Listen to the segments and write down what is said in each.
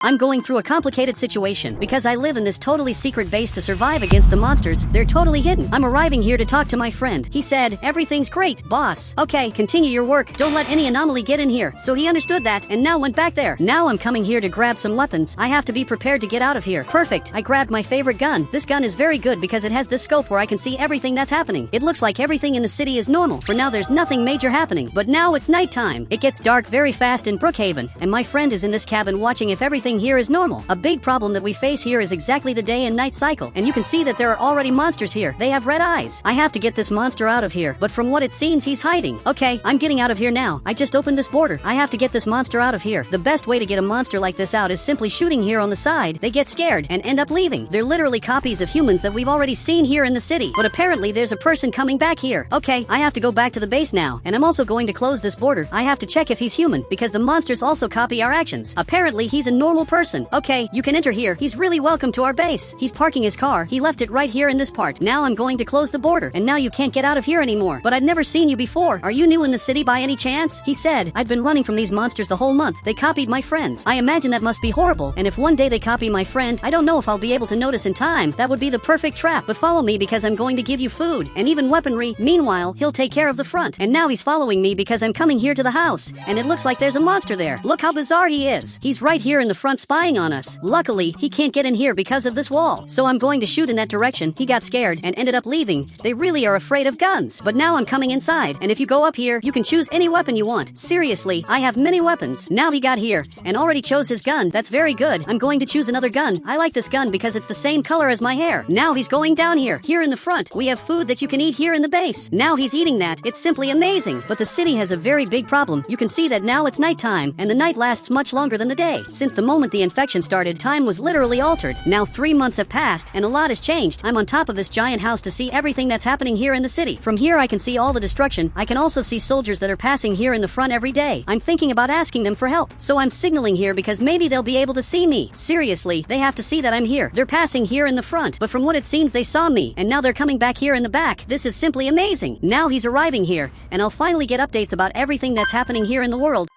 I'm going through a complicated situation because I live in this totally secret base to survive against the monsters. They're totally hidden. I'm arriving here to talk to my friend. He said, "Everything's great, boss. Okay, continue your work. Don't let any anomaly get in here." So he understood that and now went back there. Now I'm coming here to grab some weapons. I have to be prepared to get out of here. Perfect. I grabbed my favorite gun. This gun is very good because it has this scope where I can see everything that's happening. It looks like everything in the city is normal. For now there's nothing major happening. But now it's nighttime. It gets dark very fast in Brookhaven, and my friend is in this cabin watching if everything here is normal. A big problem that we face here is exactly the day and night cycle, and you can see that there are already monsters here. They have red eyes. I have to get this monster out of here, but from what it seems he's hiding. Okay, I'm getting out of here now. I just opened this border. I have to get this monster out of here. The best way to get a monster like this out is simply shooting here on the side. They get scared and end up leaving. They're literally copies of humans that we've already seen here in the city, but apparently there's a person coming back here. Okay, I have to go back to the base now, and I'm also going to close this border. I have to check if he's human, because the monsters also copy our actions. Apparently he's a normal person. Okay, you can enter here. He's really welcome to our base. He's parking his car. He left it right here in this part. Now I'm going to close the border, and now you can't get out of here anymore. But I've never seen you before. Are you new in the city by any chance? He said, "I've been running from these monsters the whole month. They copied my friends. I imagine that must be horrible, and if one day they copy my friend, I don't know if I'll be able to notice in time. That would be the perfect trap. But follow me because I'm going to give you food, and even weaponry. Meanwhile, he'll take care of the front." And now he's following me because I'm coming here to the house, and it looks like there's a monster there. Look how bizarre he is. He's right here in the front spying on us. Luckily, he can't get in here because of this wall. So I'm going to shoot in that direction. He got scared and ended up leaving. They really are afraid of guns. But now I'm coming inside, and if you go up here, you can choose any weapon you want. Seriously, I have many weapons. Now he got here and already chose his gun. That's very good. I'm going to choose another gun. I like this gun because it's the same color as my hair. Now he's going down here. Here in the front, we have food that you can eat here in the base. Now he's eating that. It's simply amazing. But the city has a very big problem. You can see that now it's nighttime, and the night lasts much longer than the day. Since the moment the infection started, time was literally altered. Now 3 months have passed, and a lot has changed. I'm on top of this giant house to see everything that's happening here in the city. From here I can see all the destruction. I can also see soldiers that are passing here in the front every day. I'm thinking about asking them for help. So I'm signaling here because maybe they'll be able to see me. Seriously, they have to see that I'm here. They're passing here in the front, but from what it seems they saw me, and now they're coming back here in the back. This is simply amazing. Now he's arriving here, and I'll finally get updates about everything that's happening here in the world.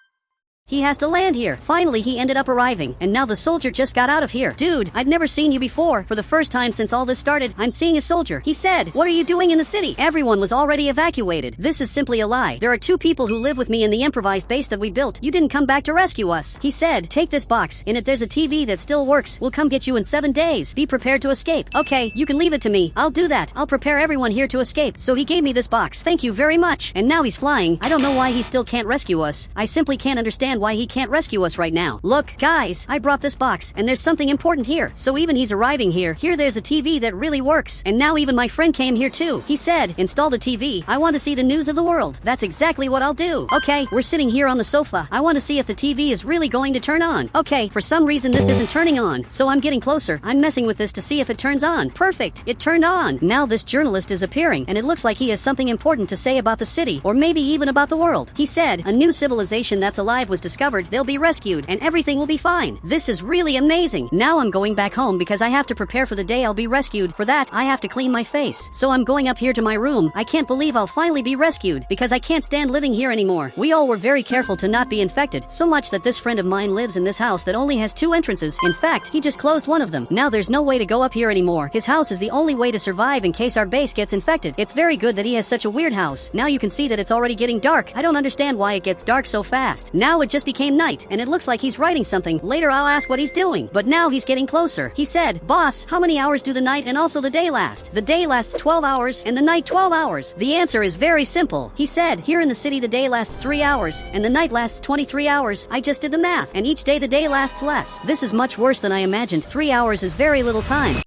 He has to land here. Finally, he ended up arriving, and now the soldier just got out of here. "Dude, I've never seen you before. For the first time since all this started, I'm seeing a soldier." He said, "What are you doing in the city? Everyone was already evacuated." This is simply a lie. There are 2 people who live with me in the improvised base that we built. You didn't come back to rescue us. He said, "Take this box. In it there's a TV that still works. We'll come get you in 7 days. Be prepared to escape." Okay, you can leave it to me. I'll do that. I'll prepare everyone here to escape. So he gave me this box. Thank you very much. And now he's flying. I don't know why he still can't rescue us. I simply can't understand why he can't rescue us right now. Look, guys, I brought this box, and there's something important here. So even he's arriving here. Here there's a TV that really works. And now even my friend came here too. He said, "Install the TV. I want to see the news of the world." That's exactly what I'll do. Okay, we're sitting here on the sofa. I want to see if the TV is really going to turn on. Okay, for some reason this isn't turning on. So I'm getting closer. I'm messing with this to see if it turns on. Perfect. It turned on. Now this journalist is appearing, and it looks like he has something important to say about the city, or maybe even about the world. He said, "A new civilization that's alive was discovered. They'll be rescued, and everything will be fine." This is really amazing. Now I'm going back home because I have to prepare for the day I'll be rescued. For that, I have to clean my face. So I'm going up here to my room. I can't believe I'll finally be rescued because I can't stand living here anymore. We all were very careful to not be infected, so much that this friend of mine lives in this house that only has 2 entrances. In fact, he just closed one of them. Now there's no way to go up here anymore. His house is the only way to survive in case our base gets infected. It's very good that he has such a weird house. Now you can see that it's already getting dark. I don't understand why it gets dark so fast. Now it just became night, and it looks like he's writing something. Later I'll ask what he's doing. But now he's getting closer. He said, "Boss, how many hours do the night and also the day last?" "The day lasts 12 hours and the night 12 hours. The answer is very simple." He said, "Here in the city the day lasts 3 hours and the night lasts 23 hours. I just did the math, and each day the day lasts less. This is much worse than I imagined. 3 hours is very little time."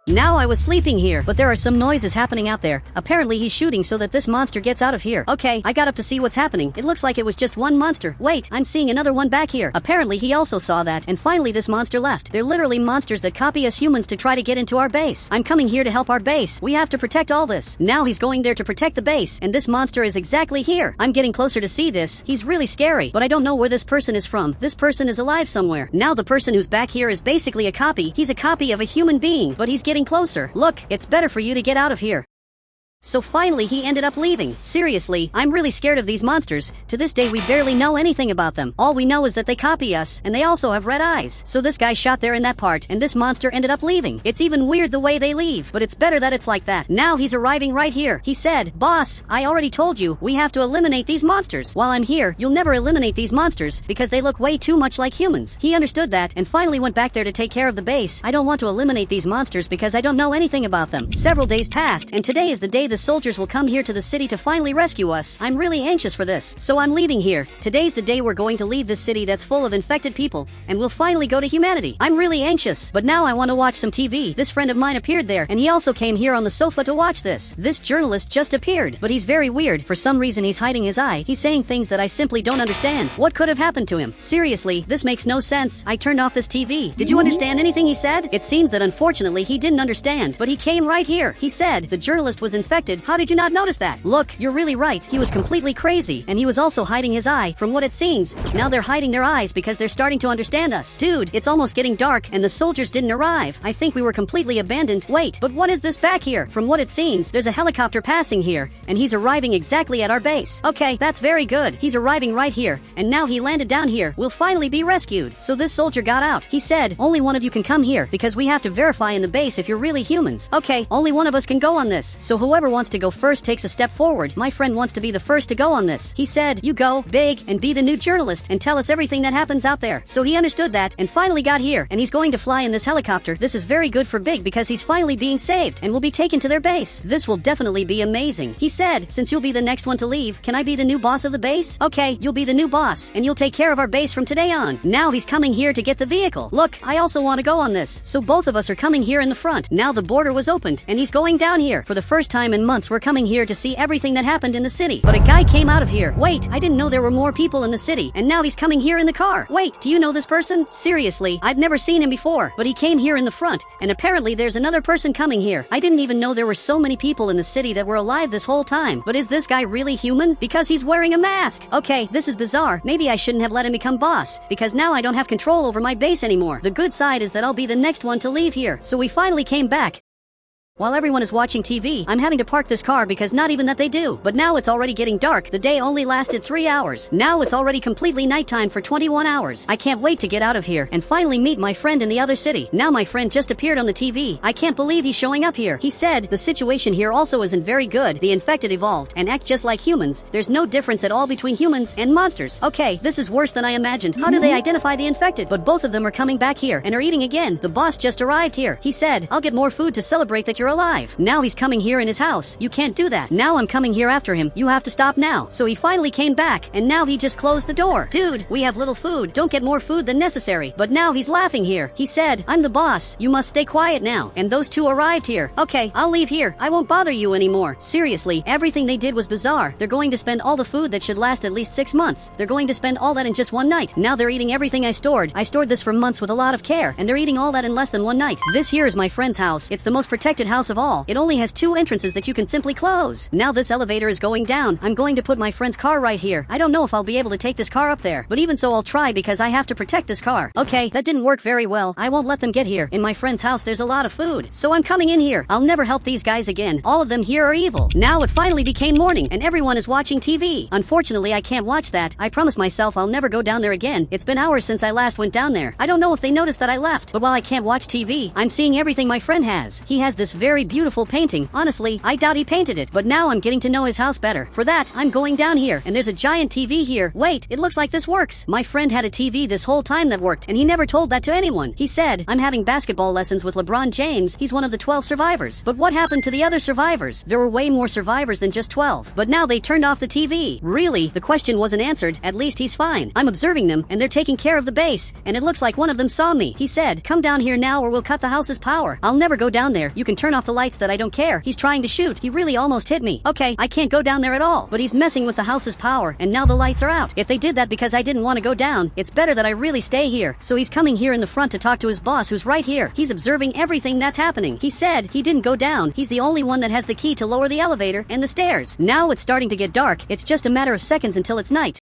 Now I was sleeping here, but there are some noises happening out there. Apparently he's shooting so that this monster gets out of here. Okay, I got up to see what's happening. It looks like it was just one monster. Wait, I'm seeing another one back here. Apparently he also saw that, and finally this monster left. They're literally monsters that copy us humans to try to get into our base. I'm coming here to help our base. We have to protect all this. Now he's going there to protect the base, and this monster is exactly here. I'm getting closer to see this. He's really scary, but I don't know where this person is from. This person is alive somewhere. Now the person who's back here is basically a copy. He's a copy of a human being, but he's getting closer. Look, it's better for you to get out of here. So finally he ended up leaving. Seriously, I'm really scared of these monsters. To this day we barely know anything about them. All we know is that they copy us, and they also have red eyes. So this guy shot there in that part, and this monster ended up leaving. It's even weird the way they leave, but it's better that it's like that. Now he's arriving right here. He said, "Boss, I already told you, we have to eliminate these monsters. While I'm here, you'll never eliminate these monsters, because they look way too much like humans." He understood that, and finally went back there to take care of the base. I don't want to eliminate these monsters because I don't know anything about them. Several days passed, and today is the day the soldiers will come here to the city to finally rescue us. I'm really anxious for this, so I'm leaving here. Today's the day we're going to leave this city that's full of infected people, and we'll finally go to humanity. I'm really anxious, but now I want to watch some TV. This friend of mine appeared there, and he also came here on the sofa to watch this. This journalist just appeared, but he's very weird. For some reason he's hiding his eye. He's saying things that I simply don't understand. What could have happened to him? Seriously, this makes no sense. I turned off this TV. Did you understand anything he said? It seems that unfortunately he didn't understand, but he came right here. He said the journalist was infected. How did you not notice that? Look, you're really right. He was completely crazy, and he was also hiding his eye. From what it seems, now they're hiding their eyes because they're starting to understand us. Dude, it's almost getting dark, and the soldiers didn't arrive. I think we were completely abandoned. Wait, but what is this back here? From what it seems, there's a helicopter passing here, and he's arriving exactly at our base. Okay, that's very good. He's arriving right here, and now he landed down here. We'll finally be rescued. So this soldier got out. He said, only one of you can come here, because we have to verify in the base if you're really humans. Okay, only one of us can go on this. So whoever wants to go first takes a step forward. My friend wants to be the first to go on this. He said, you go, big, and be the new journalist, and tell us everything that happens out there. So he understood that, and finally got here, and he's going to fly in this helicopter. This is very good for Big because he's finally being saved, and will be taken to their base. This will definitely be amazing. He said, since you'll be the next one to leave, can I be the new boss of the base? Okay, you'll be the new boss, and you'll take care of our base from today on. Now he's coming here to get the vehicle. Look, I also want to go on this. So both of us are coming here in the front. Now the border was opened, and he's going down here. For the first time in months, we're coming here to see everything that happened in the city. But a guy came out of here. Wait, I didn't know there were more people in the city, and now he's coming here in the car. Wait, do you know this person? Seriously, I've never seen him before, but he came here in the front, and apparently there's another person coming here. I didn't even know there were so many people in the city that were alive this whole time. But is this guy really human? Because he's wearing a mask. Okay, this is bizarre. Maybe I shouldn't have let him become boss, because now I don't have control over my base anymore. The good side is that I'll be the next one to leave here. So we finally came back. While everyone is watching TV, I'm having to park this car because not even that they do. But now it's already getting dark. The day only lasted 3 hours. Now it's already completely nighttime for 21 hours. I can't wait to get out of here and finally meet my friend in the other city. Now my friend just appeared on the TV. I can't believe he's showing up here. He said, the situation here also isn't very good. The infected evolved and act just like humans. There's no difference at all between humans and monsters. Okay, this is worse than I imagined. How do they identify the infected? But both of them are coming back here and are eating again. The boss just arrived here. He said, I'll get more food to celebrate that you're alive. Now he's coming here in his house. You can't do that. Now I'm coming here after him. You have to stop now. So he finally came back, and now he just closed the door. Dude, we have little food. Don't get more food than necessary. But now he's laughing here. He said, I'm the boss. You must stay quiet now. And those two arrived here. Okay, I'll leave here. I won't bother you anymore. Seriously, everything they did was bizarre. They're going to spend all the food that should last at least 6 months. They're going to spend all that in just one night. Now they're eating everything I stored. I stored this for months with a lot of care, and they're eating all that in less than one night. This here is my friend's house. It's the most protected house of all. It only has 2 entrances that you can simply close. Now this elevator is going down. I'm going to put my friend's car right here. I don't know if I'll be able to take this car up there, but even so I'll try because I have to protect this car. Okay, that didn't work very well. I won't let them get here. In my friend's house there's a lot of food, so I'm coming in here. I'll never help these guys again. All of them here are evil. Now it finally became morning, and everyone is watching TV. Unfortunately, I can't watch that. I promised myself I'll never go down there again. It's been hours since I last went down there. I don't know if they noticed that I left, but while I can't watch TV, I'm seeing everything my friend has. He has this very beautiful painting. Honestly, I doubt he painted it, but now I'm getting to know his house better. For that, I'm going down here, and there's a giant TV here. Wait, it looks like this works. My friend had a TV this whole time that worked, and he never told that to anyone. He said, I'm having basketball lessons with LeBron James. He's one of the 12 survivors. But what happened to the other survivors? There were way more survivors than just 12. But now they turned off the TV. Really? The question wasn't answered. At least he's fine. I'm observing them, and they're taking care of the base, and it looks like one of them saw me. He said, come down here now or we'll cut the house's power. I'll never go down there. You can turn off the lights that I don't care. He's trying to shoot. He really almost hit me. Okay, I can't go down there at all. But he's messing with the house's power, and now the lights are out. If they did that because I didn't want to go down, it's better that I really stay here. So he's coming here in the front to talk to his boss who's right here. He's observing everything that's happening. He said he didn't go down. He's the only one that has the key to lower the elevator and the stairs. Now it's starting to get dark. It's just a matter of seconds until it's night.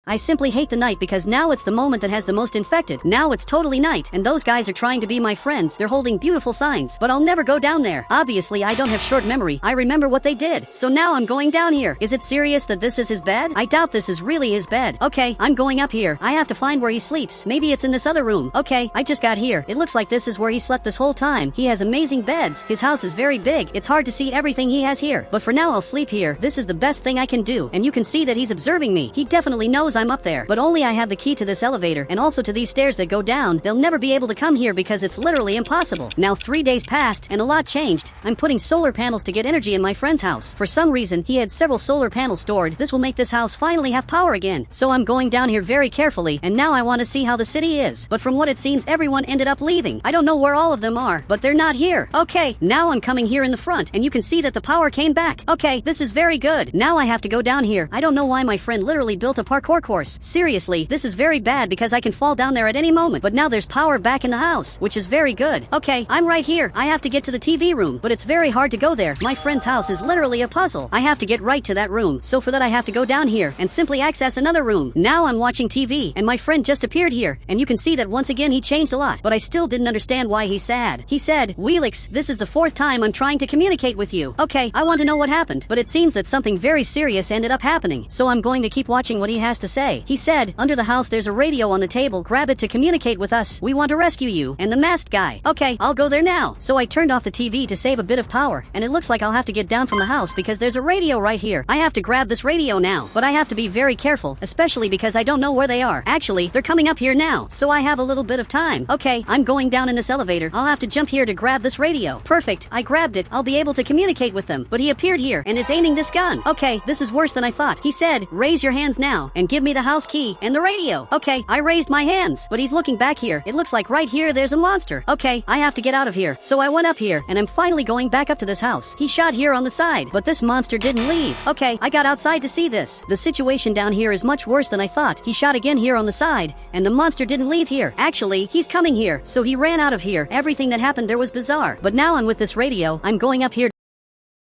I simply hate the night because now it's the moment that has the most infected. Now it's totally night, and those guys are trying to be my friends. They're holding beautiful signs, but I'll never go down there. Obviously, I don't have short memory. I remember what they did. So now I'm going down here. Is it serious that this is his bed? I doubt this is really his bed. Okay, I'm going up here. I have to find where he sleeps. Maybe it's in this other room. Okay, I just got here. It looks like this is where he slept this whole time. He has amazing beds. His house is very big. It's hard to see everything he has here. But for now, I'll sleep here. This is the best thing I can do. And you can see that he's observing me. He definitely knows I'm up there. But only I have the key to this elevator and also to these stairs that go down. They'll never be able to come here because it's literally impossible. Now 3 days passed and a lot changed. I'm putting solar panels to get energy in my friend's house. For some reason, he had several solar panels stored. This will make this house finally have power again. So I'm going down here very carefully, and now I want to see how the city is. But from what it seems, everyone ended up leaving. I don't know where all of them are, but they're not here. Okay, now I'm coming here in the front, and you can see that the power came back. Okay, this is very good. Now I have to go down here. I don't know why my friend literally built a parkour course. Seriously, this is very bad because I can fall down there at any moment. But now there's power back in the house, which is very good. Okay, I'm right here. I have to get to the TV room, but it's very hard to go there. My friend's house is literally a puzzle. I have to get right to that room. So for that I have to go down here and simply access another room. Now I'm watching TV, and my friend just appeared here, and you can see that once again he changed a lot, but I still didn't understand why he's sad. He said, "Wheelix, this is the 4th time I'm trying to communicate with you." Okay, I want to know what happened, but it seems that something very serious ended up happening, so I'm going to keep watching what he has to say. He said, "Under the house there's a radio on the table. Grab it to communicate with us. We want to rescue you and the masked guy." Okay, I'll go there now. So I turned off the TV to save a bit of power, and it looks like I'll have to get down from the house because there's a radio right here. I have to grab this radio now, but I have to be very careful, especially because I don't know where they are. Actually, they're coming up here now, so I have a little bit of time. Okay, I'm going down in this elevator. I'll have to jump here to grab this radio. Perfect, I grabbed it. I'll be able to communicate with them. But he appeared here and is aiming this gun. Okay, this is worse than I thought. He said, "Raise your hands now and give me the house key and the radio." Okay, I raised my hands, but he's looking back here. It looks like right here there's a monster. Okay, I have to get out of here. So I went up here, and I'm finally going back up to this house. He shot here on the side, but this monster didn't leave. Okay, I got outside to see this. The situation down here is much worse than I thought. He shot again here on the side, and the monster didn't leave here. Actually, he's coming here, so he ran out of here. Everything that happened there was bizarre. But now I'm with this radio. I'm going up here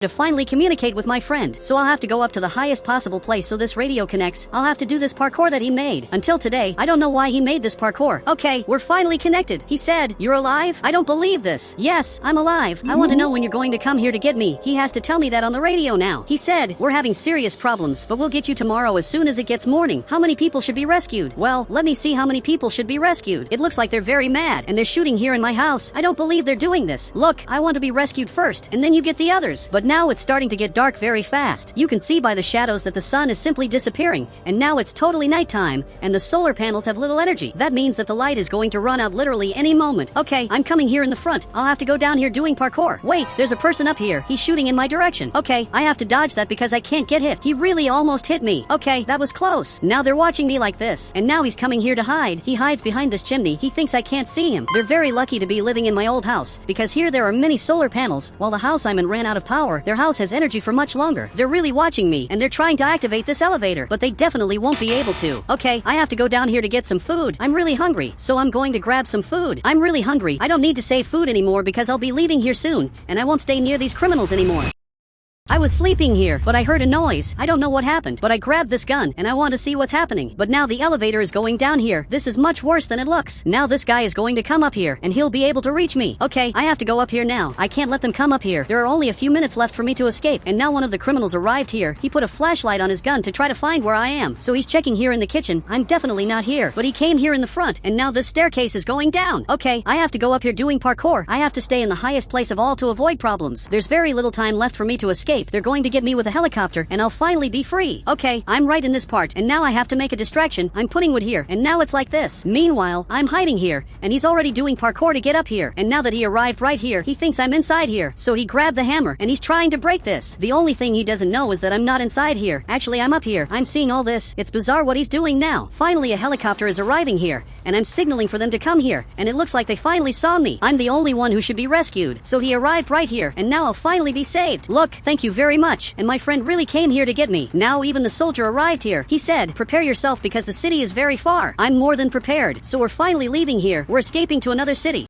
to finally communicate with my friend. So I'll have to go up to the highest possible place so this radio connects. I'll have to do this parkour that he made. Until today, I don't know why he made this parkour. Okay, we're finally connected. He said, "You're alive?" I don't believe this. Yes, I'm alive. I want to know when you're going to come here to get me. He has to tell me that on the radio now. He said, "We're having serious problems, but we'll get you tomorrow as soon as it gets morning." How many people should be rescued? Well, let me see how many people should be rescued. It looks like they're very mad, and they're shooting here in my house. I don't believe they're doing this. Look, I want to be rescued first, and then you get the others. But now it's starting to get dark very fast. You can see by the shadows that the sun is simply disappearing, and now it's totally nighttime, and the solar panels have little energy. That means that the light is going to run out literally any moment. Okay, I'm coming here in the front. I'll have to go down here doing parkour. Wait, there's a person up here. He's shooting in my direction. Okay, I have to dodge that because I can't get hit. He really almost hit me. Okay, that was close. Now they're watching me like this, and now he's coming here to hide. He hides behind this chimney. He thinks I can't see him. They're very lucky to be living in my old house, because here there are many solar panels. While the house I'm in ran out of power, their house has energy for much longer. They're really watching me, and they're trying to activate this elevator, but they definitely won't be able to. Okay, I have to go down here to get some food. I'm really hungry, so I'm going to grab some food. I'm really hungry. I don't need to save food anymore because I'll be leaving here soon, and I won't stay near these criminals anymore. I was sleeping here, but I heard a noise. I don't know what happened, but I grabbed this gun, and I want to see what's happening. But now the elevator is going down here. This is much worse than it looks. Now this guy is going to come up here, and he'll be able to reach me. Okay, I have to go up here now. I can't let them come up here. There are only a few minutes left for me to escape, and now one of the criminals arrived here. He put a flashlight on his gun to try to find where I am. So he's checking here in the kitchen. I'm definitely not here, but he came here in the front, and now this staircase is going down. Okay, I have to go up here doing parkour. I have to stay in the highest place of all to avoid problems. There's very little time left for me to escape. They're going to get me with a helicopter, and I'll finally be free. Okay, I'm right in this part, and now I have to make a distraction. I'm putting wood here, and now it's like this. Meanwhile, I'm hiding here, and he's already doing parkour to get up here, and now that he arrived right here, he thinks I'm inside here, so he grabbed the hammer, and he's trying to break this. The only thing he doesn't know is that I'm not inside here. Actually, I'm up here. I'm seeing all this. It's bizarre what he's doing now. Finally, a helicopter is arriving here, and I'm signaling for them to come here, and it looks like they finally saw me. I'm the only one who should be rescued, so he arrived right here, and now I'll finally be saved. Look, thank you very much, and my friend really came here to get me. Now even the soldier arrived here. He said, "Prepare yourself because the city is very far." I'm more than prepared, so we're finally leaving here. We're escaping to another city.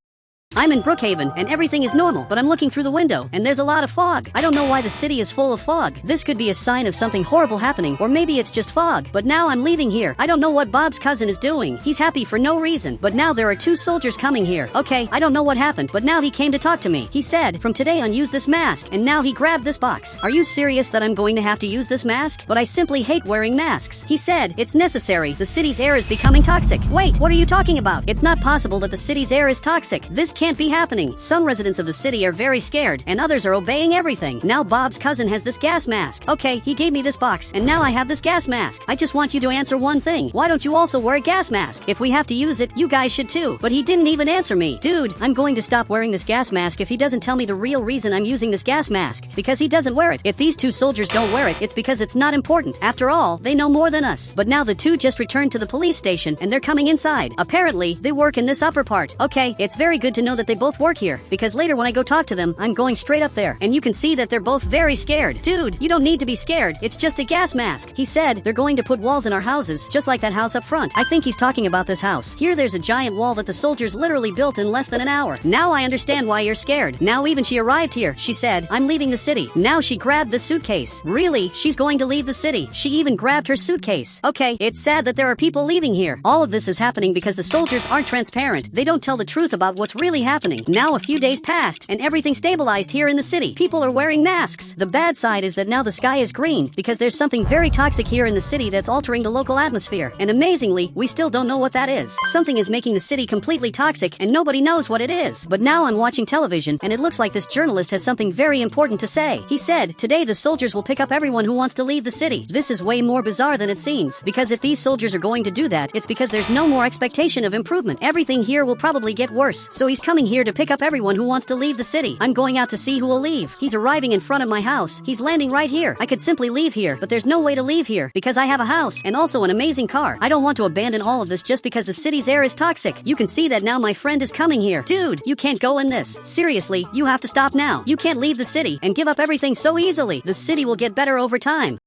I'm in Brookhaven, and everything is normal, but I'm looking through the window, and there's a lot of fog. I don't know why the city is full of fog. This could be a sign of something horrible happening, or maybe it's just fog. But now I'm leaving here. I don't know what Bob's cousin is doing. He's happy for no reason. But now there are two soldiers coming here. Okay, I don't know what happened, but now he came to talk to me. He said, from today on use this mask, and now he grabbed this box. Are you serious that I'm going to have to use this mask? But I simply hate wearing masks. He said, it's necessary. The city's air is becoming toxic. Wait, what are you talking about? It's not possible that the city's air is toxic. This can't be happening. Some residents of the city are very scared, and others are obeying everything. Now Bob's cousin has this gas mask. Okay, he gave me this box, and now I have this gas mask. I just want you to answer one thing. Why don't you also wear a gas mask? If we have to use it, you guys should too. But he didn't even answer me. Dude, I'm going to stop wearing this gas mask if he doesn't tell me the real reason I'm using this gas mask. Because he doesn't wear it. If these two soldiers don't wear it, it's because it's not important. After all, they know more than us. But now the two just returned to the police station, and they're coming inside. Apparently, they work in this upper part. Okay, it's very good to know that they both work here, because later when I go talk to them, I'm going straight up there, and you can see that they're both very scared. Dude, you don't need to be scared. It's just a gas mask. He said they're going to put walls in our houses, just like that house up front. I think he's talking about this house. Here there's a giant wall that the soldiers literally built in less than an hour. Now I understand why you're scared. Now even she arrived here. She said, I'm leaving the city. Now she grabbed the suitcase. Really? She's going to leave the city. She even grabbed her suitcase. Okay, it's sad that there are people leaving here. All of this is happening because the soldiers aren't transparent. They don't tell the truth about what's really happening. Now a few days passed, and everything stabilized here in the city. People are wearing masks. The bad side is that now the sky is green, because there's something very toxic here in the city that's altering the local atmosphere. And amazingly, we still don't know what that is. Something is making the city completely toxic, and nobody knows what it is. But now I'm watching television, and it looks like this journalist has something very important to say. He said, today the soldiers will pick up everyone who wants to leave the city. This is way more bizarre than it seems, because if these soldiers are going to do that, it's because there's no more expectation of improvement. Everything here will probably get worse. So he's coming here to pick up everyone who wants to leave the city. I'm going out to see who will leave. He's arriving in front of my house. He's landing right here. I could simply leave here, but there's no way to leave here because I have a house and also an amazing car. I don't want to abandon all of this just because the city's air is toxic. You can see that now my friend is coming here. Dude, you can't go in this. Seriously, you have to stop now. You can't leave the city and give up everything so easily. The city will get better over time.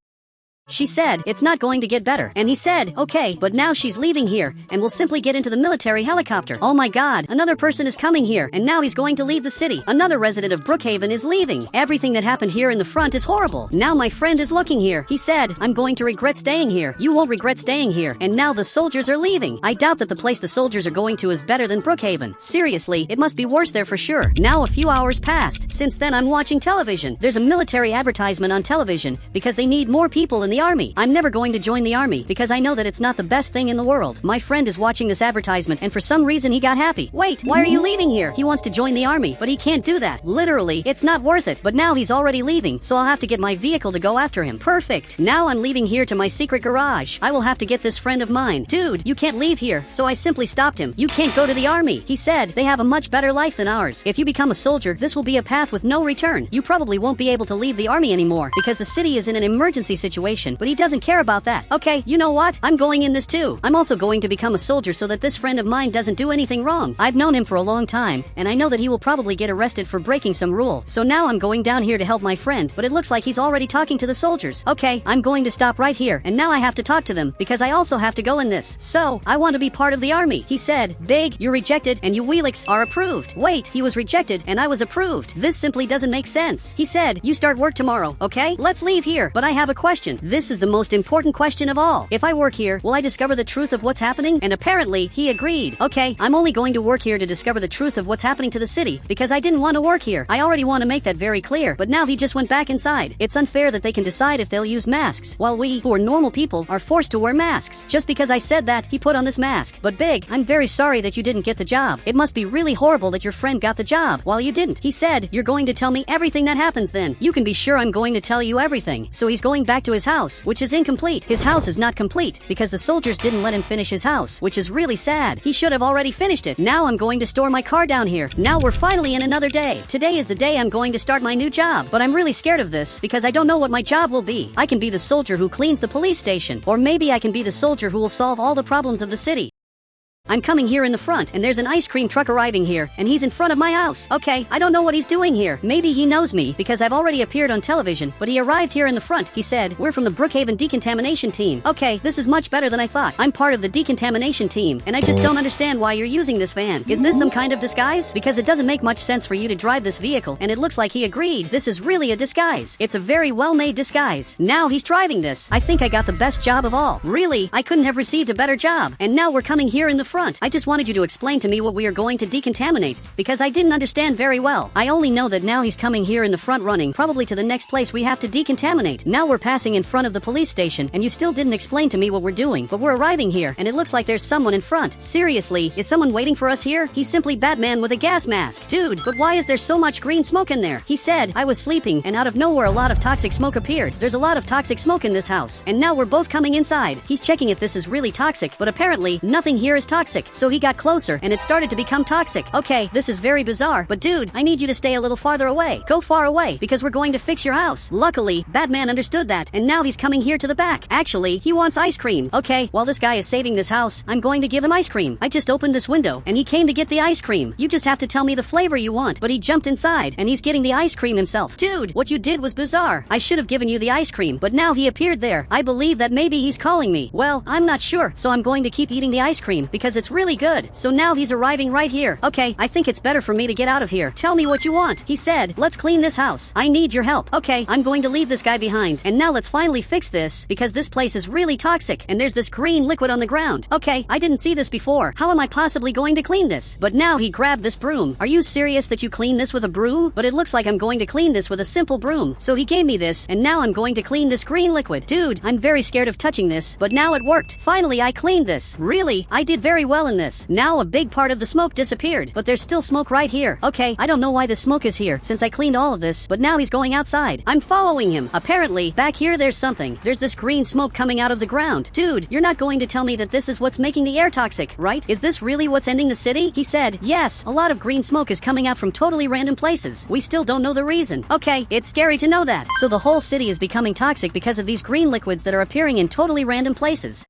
She said, it's not going to get better. And he said, okay, but now she's leaving here, and we'll simply get into the military helicopter. Oh my god, another person is coming here, and now he's going to leave the city. Another resident of Brookhaven is leaving. Everything that happened here in the front is horrible. Now my friend is looking here. He said, I'm going to regret staying here. You won't regret staying here. And now the soldiers are leaving. I doubt that the place the soldiers are going to is better than Brookhaven. Seriously, it must be worse there for sure. Now a few hours passed. Since then I'm watching television. There's a military advertisement on television, because they need more people in the army. I'm never going to join the army because I know that it's not the best thing in the world. My friend is watching this advertisement and for some reason he got happy. Wait, why are you leaving here? He wants to join the army, but he can't do that. Literally, it's not worth it. But now he's already leaving, so I'll have to get my vehicle to go after him. Perfect. Now I'm leaving here to my secret garage. I will have to get this friend of mine. Dude, you can't leave here. So I simply stopped him. You can't go to the army. He said they have a much better life than ours. If you become a soldier, this will be a path with no return. You probably won't be able to leave the army anymore because the city is in an emergency situation, but he doesn't care about that. Okay, you know what? I'm going in this too. I'm also going to become a soldier so that this friend of mine doesn't do anything wrong. I've known him for a long time, and I know that he will probably get arrested for breaking some rule. So now I'm going down here to help my friend, but it looks like he's already talking to the soldiers. Okay, I'm going to stop right here, and now I have to talk to them, because I also have to go in this. So, I want to be part of the army. He said, Big, you're rejected, and you Wheelix are approved. Wait, he was rejected, and I was approved. This simply doesn't make sense. He said, you start work tomorrow, okay? Let's leave here. But I have a question. This is the most important question of all. If I work here, will I discover the truth of what's happening? And apparently, he agreed. Okay, I'm only going to work here to discover the truth of what's happening to the city, because I didn't want to work here. I already want to make that very clear, but now he just went back inside. It's unfair that they can decide if they'll use masks, while we, who are normal people, are forced to wear masks. Just because I said that, he put on this mask. But Big, I'm very sorry that you didn't get the job. It must be really horrible that your friend got the job, while you didn't. He said, you're going to tell me everything that happens then. You can be sure I'm going to tell you everything. So he's going back to his house, which is incomplete. His house is not complete, because the soldiers didn't let him finish his house, which is really sad. He should have already finished it. Now I'm going to store my car down here. Now we're finally in another day. Today is the day I'm going to start my new job, but I'm really scared of this because I don't know what my job will be. I can be the soldier who cleans the police station, or maybe I can be the soldier who will solve all the problems of the city. I'm coming here in the front, and there's an ice cream truck arriving here, and he's in front of my house. Okay, I don't know what he's doing here. Maybe he knows me, because I've already appeared on television, but he arrived here in the front. He said, "We're from the Brookhaven decontamination team." Okay, this is much better than I thought. I'm part of the decontamination team, and I just don't understand why you're using this van. Is this some kind of disguise? Because it doesn't make much sense for you to drive this vehicle, and it looks like he agreed. This is really a disguise. It's a very well-made disguise. Now he's driving this. I think I got the best job of all. Really, I couldn't have received a better job. And now we're coming here in the front. I just wanted you to explain to me what we are going to decontaminate, because I didn't understand very well. I only know that now he's coming here in the front running, probably to the next place we have to decontaminate. Now we're passing in front of the police station, and you still didn't explain to me what we're doing, but we're arriving here, and it looks like there's someone in front. Seriously, is someone waiting for us here? He's simply Batman with a gas mask. Dude, but why is there so much green smoke in there? He said, I was sleeping, and out of nowhere a lot of toxic smoke appeared. There's a lot of toxic smoke in this house, and now we're both coming inside. He's checking if this is really toxic, but apparently, nothing here is toxic. So he got closer, and it started to become toxic. Okay, this is very bizarre, but dude, I need you to stay a little farther away. Go far away, because we're going to fix your house. Luckily, Batman understood that, and now he's coming here to the back. Actually, he wants ice cream. Okay, while this guy is saving this house, I'm going to give him ice cream. I just opened this window, and he came to get the ice cream. You just have to tell me the flavor you want, but he jumped inside, and he's getting the ice cream himself. Dude, what you did was bizarre. I should have given you the ice cream, but now he appeared there. I believe that maybe he's calling me. Well, I'm not sure, so I'm going to keep eating the ice cream, because it's really good. So now he's arriving right here. Okay, I think it's better for me to get out of here. Tell me what you want. He said, let's clean this house. I need your help. Okay, I'm going to leave this guy behind. And now let's finally fix this, because this place is really toxic, and there's this green liquid on the ground. Okay, I didn't see this before. How am I possibly going to clean this? But now he grabbed this broom. Are you serious that you clean this with a broom? But it looks like I'm going to clean this with a simple broom. So he gave me this, and now I'm going to clean this green liquid. Dude, I'm very scared of touching this, but now it worked. Finally, I cleaned this. Really, I did very well in this. Now a big part of the smoke disappeared, but there's still smoke right here. Okay, I don't know why the smoke is here, since I cleaned all of this, but now he's going outside. I'm following him. Apparently, back here there's something. There's this green smoke coming out of the ground. Dude, you're not going to tell me that this is what's making the air toxic, right? Is this really what's ending the city? He said, yes, a lot of green smoke is coming out from totally random places. We still don't know the reason. Okay, it's scary to know that. So the whole city is becoming toxic because of these green liquids that are appearing in totally random places.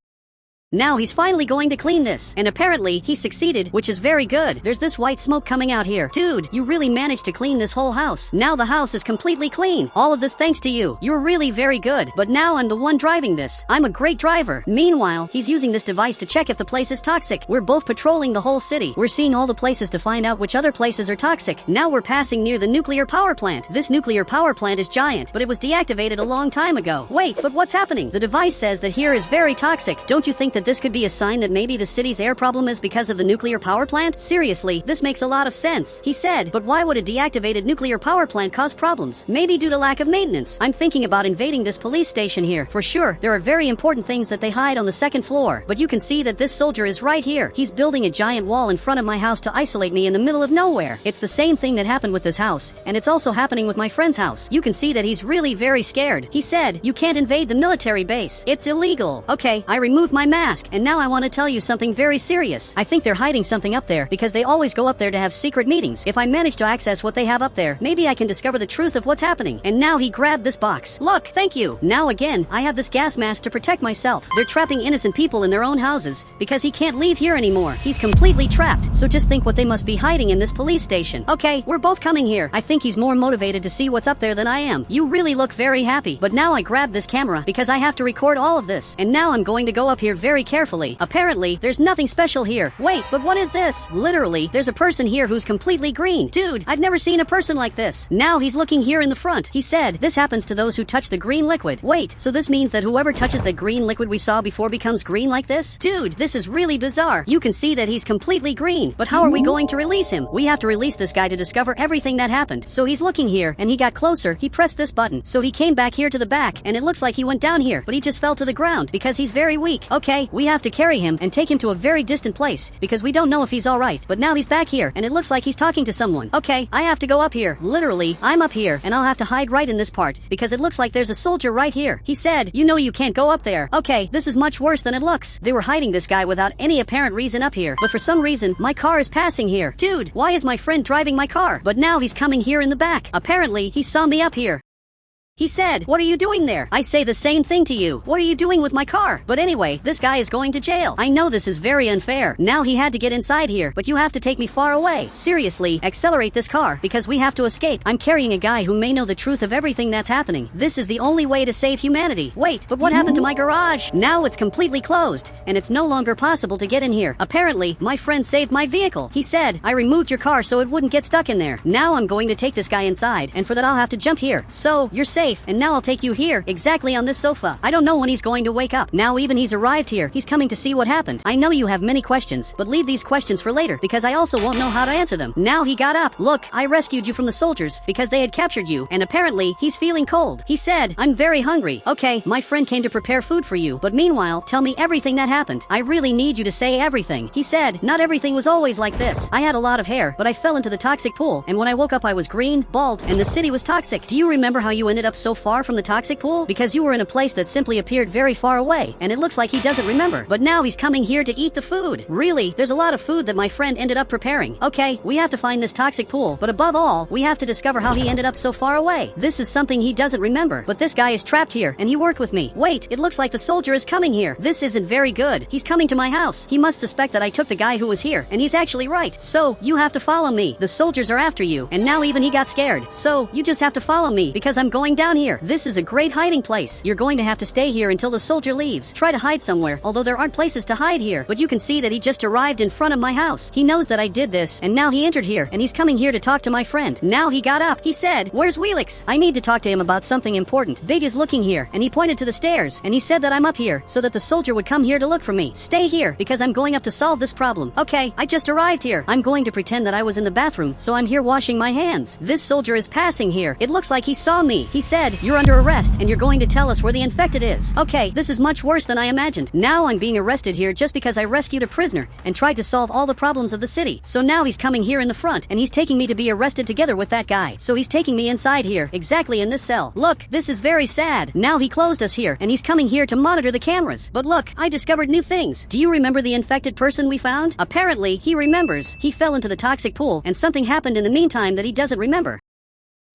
Now he's finally going to clean this, and apparently he succeeded, which is very good. There's this white smoke coming out here. Dude, you really managed to clean this whole house. Now the house is completely clean. All of this thanks to you. You're really very good, but now I'm the one driving this. I'm a great driver. Meanwhile, he's using this device to check if the place is toxic. We're both patrolling the whole city. We're seeing all the places to find out which other places are toxic. Now we're passing near the nuclear power plant. This nuclear power plant is giant, but it was deactivated a long time ago. Wait, but what's happening? The device says that here is very toxic. Don't you think that this could be a sign that maybe the city's air problem is because of the nuclear power plant? Seriously, this makes a lot of sense. He said, but why would a deactivated nuclear power plant cause problems? Maybe due to lack of maintenance. I'm thinking about invading this police station here. For sure, there are very important things that they hide on the second floor. But you can see that this soldier is right here. He's building a giant wall in front of my house to isolate me in the middle of nowhere. It's the same thing that happened with this house, and it's also happening with my friend's house. You can see that he's really very scared. He said, you can't invade the military base. It's illegal. Okay, I removed my mask, and now I want to tell you something very serious. I think they're hiding something up there, because they always go up there to have secret meetings. If I manage to access what they have up there, maybe I can discover the truth of what's happening. And now he grabbed this box. Look, thank you. Now again, I have this gas mask to protect myself. They're trapping innocent people in their own houses, because he can't leave here anymore. He's completely trapped. So just think what they must be hiding in this police station. Okay, we're both coming here. I think he's more motivated to see what's up there than I am. You really look very happy. But now I grabbed this camera, because I have to record all of this. And now I'm going to go up here very carefully. Apparently, there's nothing special here. Wait, but what is this? Literally, there's a person here who's completely green. Dude, I've never seen a person like this. Now he's looking here in the front. He said, this happens to those who touch the green liquid. Wait, so this means that whoever touches the green liquid we saw before becomes green like this? Dude, this is really bizarre. You can see that he's completely green, but how are we going to release him? We have to release this guy to discover everything that happened. So he's looking here, and he got closer. He pressed this button. So he came back here to the back, and it looks like he went down here, but he just fell to the ground because he's very weak. Okay, we have to carry him and take him to a very distant place, because we don't know if he's alright. But now he's back here, and it looks like he's talking to someone. Okay, I have to go up here. Literally, I'm up here, and I'll have to hide right in this part, because it looks like there's a soldier right here. He said, you know you can't go up there. Okay, this is much worse than it looks. They were hiding this guy without any apparent reason up here, but for some reason, my car is passing here. Dude, why is my friend driving my car? But now he's coming here in the back. Apparently, he saw me up here. He said, "What are you doing there?" I say the same thing to you. "What are you doing with my car?" But anyway, this guy is going to jail. I know this is very unfair. Now he had to get inside here, but you have to take me far away. Seriously, accelerate this car, because we have to escape. I'm carrying a guy who may know the truth of everything that's happening. This is the only way to save humanity. Wait, but what happened to my garage? Now it's completely closed, and it's no longer possible to get in here. Apparently, my friend saved my vehicle. He said, "I removed your car so it wouldn't get stuck in there." Now I'm going to take this guy inside, and for that I'll have to jump here. So, you're safe. And now I'll take you here, exactly on this sofa. I don't know when he's going to wake up. Now even he's arrived here. He's coming to see what happened. I know you have many questions, but leave these questions for later, because I also won't know how to answer them. Now he got up. "Look, I rescued you from the soldiers, because they had captured you, and apparently, he's feeling cold." He said, "I'm very hungry." "Okay, my friend came to prepare food for you, but meanwhile, tell me everything that happened. I really need you to say everything." He said, "Not everything was always like this. I had a lot of hair, but I fell into the toxic pool, and when I woke up I was green, bald, and the city was toxic. Do you remember how you ended up so far from the toxic pool? Because you were in a place that simply appeared very far away, and it looks like he doesn't remember. But now he's coming here to eat the food." Really, there's a lot of food that my friend ended up preparing. Okay, we have to find this toxic pool, but above all, we have to discover how he ended up so far away. This is something he doesn't remember, but this guy is trapped here, and he worked with me. Wait, it looks like the soldier is coming here. This isn't very good. He's coming to my house. He must suspect that I took the guy who was here, and he's actually right. So, you have to follow me. The soldiers are after you, and now even he got scared. So, you just have to follow me, because I'm going down here. This is a great hiding place. You're going to have to stay here until the soldier leaves. Try to hide somewhere, although there aren't places to hide here. But you can see that he just arrived in front of my house. He knows that I did this, and now he entered here, and he's coming here to talk to my friend. Now he got up. He said, "Where's Wheelix? I need to talk to him about something important. Big is looking here," and he pointed to the stairs, and he said that I'm up here, so that the soldier would come here to look for me. "Stay here, because I'm going up to solve this problem." "Okay, I just arrived here. I'm going to pretend that I was in the bathroom, so I'm here washing my hands. This soldier is passing here. It looks like he saw me. He said, 'You're under arrest, and you're going to tell us where the infected is.' Okay, this is much worse than I imagined. Now I'm being arrested here just because I rescued a prisoner and tried to solve all the problems of the city. So now he's coming here in the front, and he's taking me to be arrested together with that guy. So he's taking me inside here, exactly in this cell. Look, this is very sad. Now he closed us here, and he's coming here to monitor the cameras. But look, I discovered new things. Do you remember the infected person we found? Apparently, he remembers. He fell into the toxic pool, and something happened in the meantime that he doesn't remember.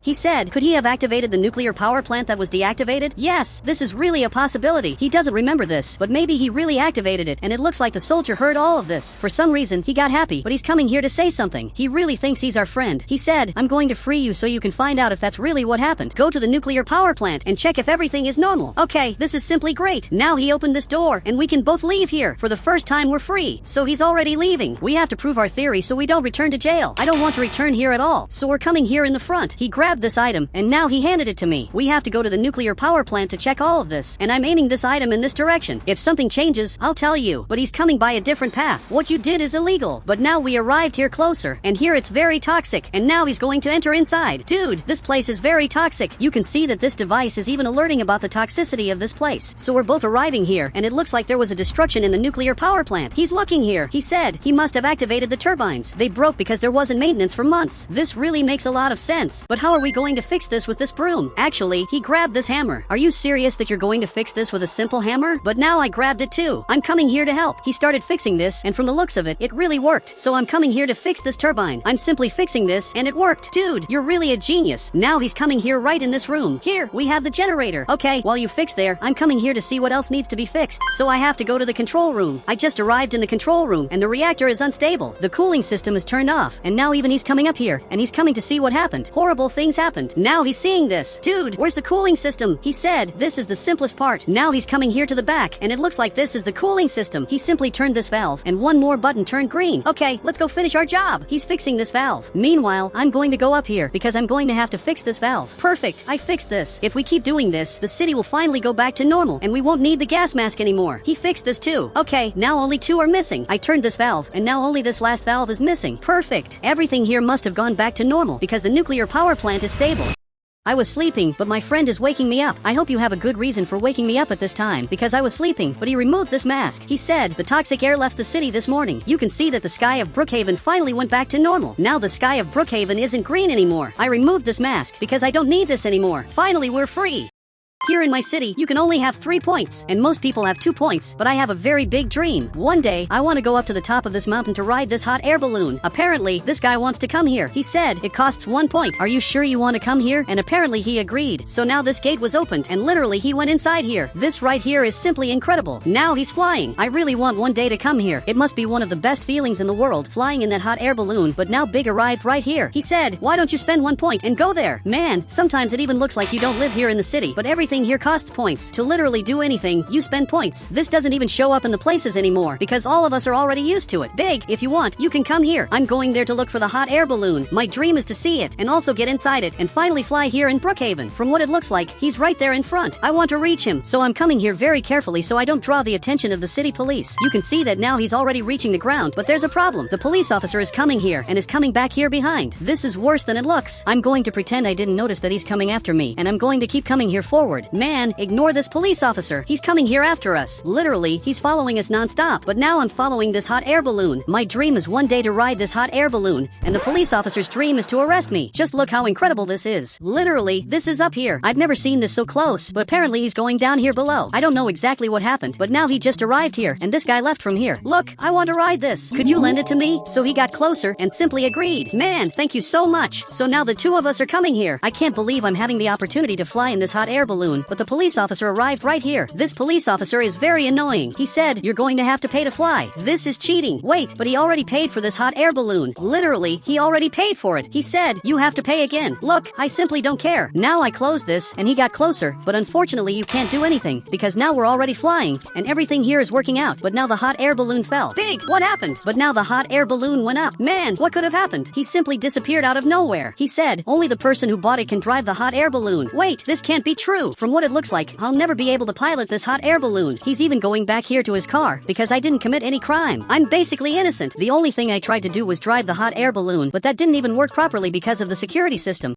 He said, could he have activated the nuclear power plant that was deactivated? Yes, this is really a possibility. He doesn't remember this, but maybe he really activated it, and it looks like the soldier heard all of this. For some reason, he got happy, but he's coming here to say something. He really thinks he's our friend. He said, I'm going to free you so you can find out if that's really what happened. Go to the nuclear power plant and check if everything is normal. Okay, this is simply great. Now he opened this door, and we can both leave here. For the first time, we're free. So he's already leaving. We have to prove our theory so we don't return to jail. I don't want to return here at all. So we're coming here in the front. He grabbed this item, and now he handed it to me. We have to go to the nuclear power plant to check all of this, and I'm aiming this item in this direction. If something changes, I'll tell you, but he's coming by a different path. What you did is illegal, but now we arrived here closer, and here it's very toxic, and now he's going to enter inside. Dude, this place is very toxic. You can see that this device is even alerting about the toxicity of this place. So we're both arriving here, and it looks like there was a destruction in the nuclear power plant. He's looking here. He said he must have activated the turbines. They broke because there wasn't maintenance for months. This really makes a lot of sense, but how are we going to fix this with this broom? Actually, he grabbed this hammer. Are you serious that you're going to fix this with a simple hammer? But now I grabbed it too. I'm coming here to help. He started fixing this, and from the looks of it, it really worked. So I'm coming here to fix this turbine. I'm simply fixing this, and it worked. Dude, you're really a genius. Now he's coming here right in this room. Here, we have the generator. Okay, while you fix there, I'm coming here to see what else needs to be fixed. So I have to go to the control room. I just arrived in the control room, and the reactor is unstable. The cooling system is turned off, and now even he's coming up here, and he's coming to see what happened. Horrible things happened. Now he's seeing this. Dude, where's the cooling system? He said, this is the simplest part. Now he's coming here to the back, and it looks like this is the cooling system. He simply turned this valve, and one more button turned green. Okay, let's go finish our job. He's fixing this valve. Meanwhile, I'm going to go up here, because I'm going to have to fix this valve. Perfect, I fixed this. If we keep doing this, the city will finally go back to normal, and we won't need the gas mask anymore. He fixed this too. Okay, now only two are missing. I turned this valve, and now only this last valve is missing. Perfect. Everything here must have gone back to normal, because the nuclear power plant is stable. I was sleeping, but my friend is waking me up. I hope you have a good reason for waking me up at this time, because I was sleeping, but he removed this mask. He said, the toxic air left the city this morning. You can see that the sky of Brookhaven finally went back to normal. Now the sky of Brookhaven isn't green anymore. I removed this mask, because I don't need this anymore. Finally, we're free. Here in my city, you can only have 3 points, and most people have 2 points, but I have a very big dream. One day, I want to go up to the top of this mountain to ride this hot air balloon. Apparently, this guy wants to come here. He said, it costs 1 point. Are you sure you want to come here? And apparently he agreed. So now this gate was opened, and literally he went inside here. This right here is simply incredible. Now he's flying. I really want one day to come here. It must be one of the best feelings in the world, flying in that hot air balloon, but now Big arrived right here. He said, why don't you spend 1 point and go there? Man, sometimes it even looks like you don't live here in the city, but everything here costs points. To literally do anything, you spend points. This doesn't even show up in the places anymore because all of us are already used to it. Big, if you want, you can come here. I'm going there to look for the hot air balloon. My dream is to see it and also get inside it and finally fly here in Brookhaven. From what it looks like, he's right there in front. I want to reach him, so I'm coming here very carefully so I don't draw the attention of the city police. You can see that now he's already reaching the ground, but there's a problem. The police officer is coming here and is coming back here behind. This is worse than it looks. I'm going to pretend I didn't notice that he's coming after me, and I'm going to keep coming here forward. Man, ignore this police officer. He's coming here after us. Literally, he's following us non-stop, but now I'm following this hot air balloon. My dream is one day to ride this hot air balloon, and the police officer's dream is to arrest me. Just look how incredible this is. Literally, this is up here. I've never seen this so close, but apparently he's going down here below. I don't know exactly what happened, but now he just arrived here, and this guy left from here. Look, I want to ride this. Could you lend it to me? So he got closer and simply agreed. Man, thank you so much. So now the two of us are coming here. I can't believe I'm having the opportunity to fly in this hot air balloon, but the police officer arrived right here. This police officer is very annoying. He said, you're going to have to pay to fly. This is cheating. Wait, but he already paid for this hot air balloon. Literally, he already paid for it. He said, you have to pay again. Look, I simply don't care. Now I close this, and he got closer, but unfortunately you can't do anything, because now we're already flying, and everything here is working out, but now the hot air balloon fell. Big, what happened? But now the hot air balloon went up. Man, what could have happened? He simply disappeared out of nowhere. He said, only the person who bought it can drive the hot air balloon. Wait, this can't be true. From what it looks like, I'll never be able to pilot this hot air balloon. He's even going back here to his car, because I didn't commit any crime. I'm basically innocent. The only thing I tried to do was drive the hot air balloon, but that didn't even work properly because of the security system.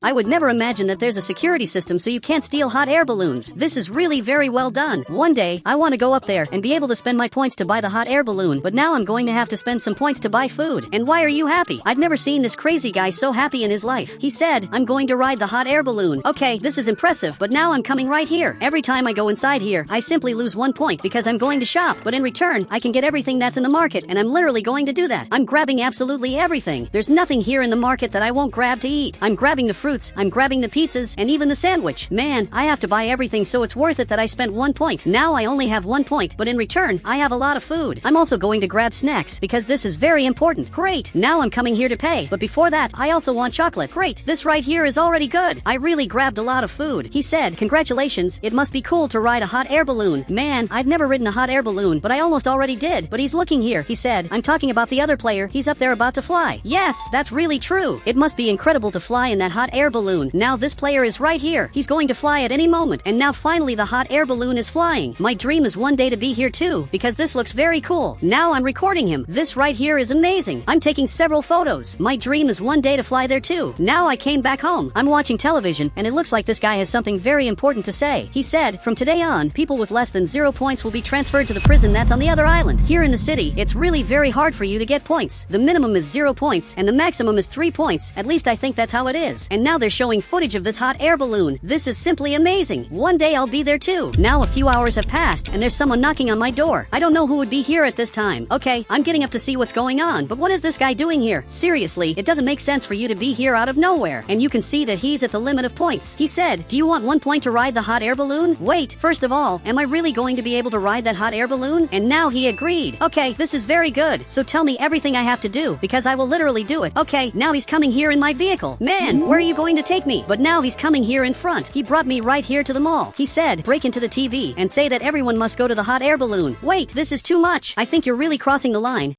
I would never imagine that there's a security system so you can't steal hot air balloons. This is really very well done. One day, I want to go up there and be able to spend my points to buy the hot air balloon, but now I'm going to have to spend some points to buy food. And why are you happy? I've never seen this crazy guy so happy in his life. He said, I'm going to ride the hot air balloon. Okay, this is impressive, but now I'm coming right here. Every time I go inside here, I simply lose 1 point because I'm going to shop, but in return, I can get everything that's in the market, and I'm literally going to do that. I'm grabbing absolutely everything. There's nothing here in the market that I won't grab to eat. I'm grabbing the fruits, I'm grabbing the pizzas, and even the sandwich. Man, I have to buy everything, so it's worth it that I spent 1 point. Now I only have 1 point, but in return, I have a lot of food. I'm also going to grab snacks, because this is very important. Great, now I'm coming here to pay, but before that, I also want chocolate. Great, this right here is already good. I really grabbed a lot of food. He said, congratulations, it must be cool to ride a hot air balloon. Man, I've never ridden a hot air balloon, but I almost already did. But he's looking here. He said, I'm talking about the other player. He's up there about to fly. Yes, that's really true. It must be incredible to fly in that hot air balloon. Now this player is right here. He's going to fly at any moment. And now finally the hot air balloon is flying. My dream is one day to be here too, because this looks very cool. Now I'm recording him. This right here is amazing. I'm taking several photos. My dream is one day to fly there too. Now I came back home. I'm watching television, and it looks like this guy has something very important to say. He said, from today on, people with less than 0 points will be transferred to the prison that's on the other island. Here in the city, it's really very hard for you to get points. The minimum is 0 points, and the maximum is 3 points. At least I think that's how it is. And now they're showing footage of this hot air balloon. This is simply amazing. One day I'll be there too. Now a few hours have passed, and there's someone knocking on my door. I don't know who would be here at this time. Okay, I'm getting up to see what's going on, but what is this guy doing here? Seriously, it doesn't make sense for you to be here out of nowhere. And you can see that he's at the limit of points. He said, do you want 1 point to ride the hot air balloon? Wait, first of all, am I really going to be able to ride that hot air balloon? And now he agreed. Okay, this is very good. So tell me everything I have to do, because I will literally do it. Okay, now he's coming here in my vehicle. Man, where are you going to take me? But now he's coming here in front. He brought me right here to the mall. He said, break into the TV and say that everyone must go to the hot air balloon. Wait, this is too much. I think you're really crossing the line.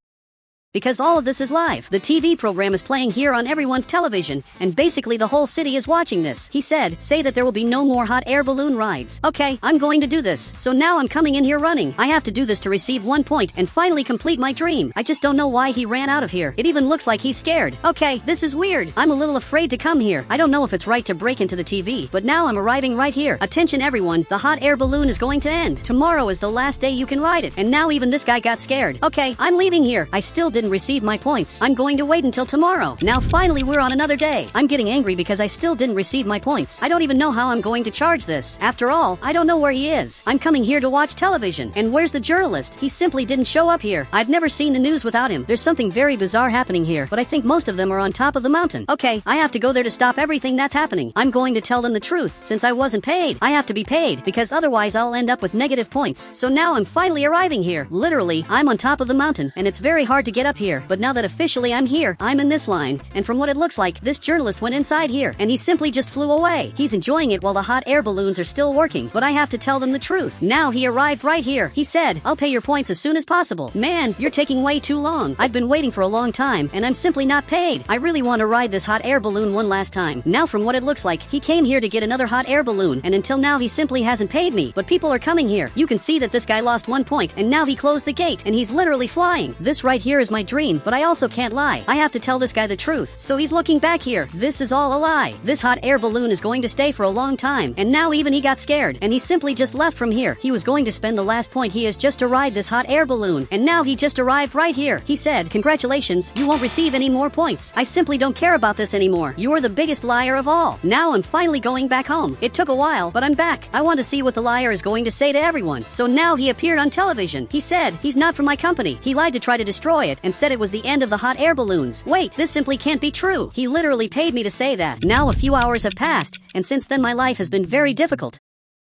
Because all of this is live. The TV program is playing here on everyone's television, and basically the whole city is watching this. He said, say that there will be no more hot air balloon rides. Okay, I'm going to do this. So now I'm coming in here running. I have to do this to receive 1 point and finally complete my dream. I just don't know why he ran out of here. It even looks like he's scared. Okay, this is weird. I'm a little afraid to come here. I don't know if it's right to break into the TV, but now I'm arriving right here. Attention everyone, the hot air balloon is going to end. Tomorrow is the last day you can ride it, and now even this guy got scared. Okay, I'm leaving here. I still didn't didn't receive my points. I'm going to wait until tomorrow. Now finally we're on another day. I'm getting angry because I still didn't receive my points. I don't even know how I'm going to charge this. After all, I don't know where he is. I'm coming here to watch television. And where's the journalist? He simply didn't show up here. I've never seen the news without him. There's something very bizarre happening here, but I think most of them are on top of the mountain. Okay, I have to go there to stop everything that's happening. I'm going to tell them the truth. Since I wasn't paid, I have to be paid because otherwise I'll end up with negative points. So now I'm finally arriving here. Literally, I'm on top of the mountain and it's very hard to get up here. But now that officially I'm here, I'm in this line. And from what it looks like, this journalist went inside here and he simply just flew away. He's enjoying it while the hot air balloons are still working, but I have to tell them the truth. Now he arrived right here. He said, I'll pay your points as soon as possible. Man, you're taking way too long. I've been waiting for a long time and I'm simply not paid. I really want to ride this hot air balloon one last time. Now from what it looks like, he came here to get another hot air balloon and until now he simply hasn't paid me. But people are coming here. You can see that this guy lost 1 point and now he closed the gate and he's literally flying. This right here is my dream, but I also can't lie. I have to tell this guy the truth. So he's looking back here. This is all a lie. This hot air balloon is going to stay for a long time and now even he got scared and he simply just left from here. He was going to spend the last point he has just to ride this hot air balloon and now he just arrived right here. He said, congratulations, you won't receive any more points. I simply don't care about this anymore. You're the biggest liar of all. Now I'm finally going back home. It took a while, but I'm back. I want to see what the liar is going to say to everyone. So now he appeared on television. He said, he's not from my company. He lied to try to destroy it and said it was the end of the hot air balloons. Wait, this simply can't be true. He literally paid me to say that. Now a few hours have passed, and since then my life has been very difficult.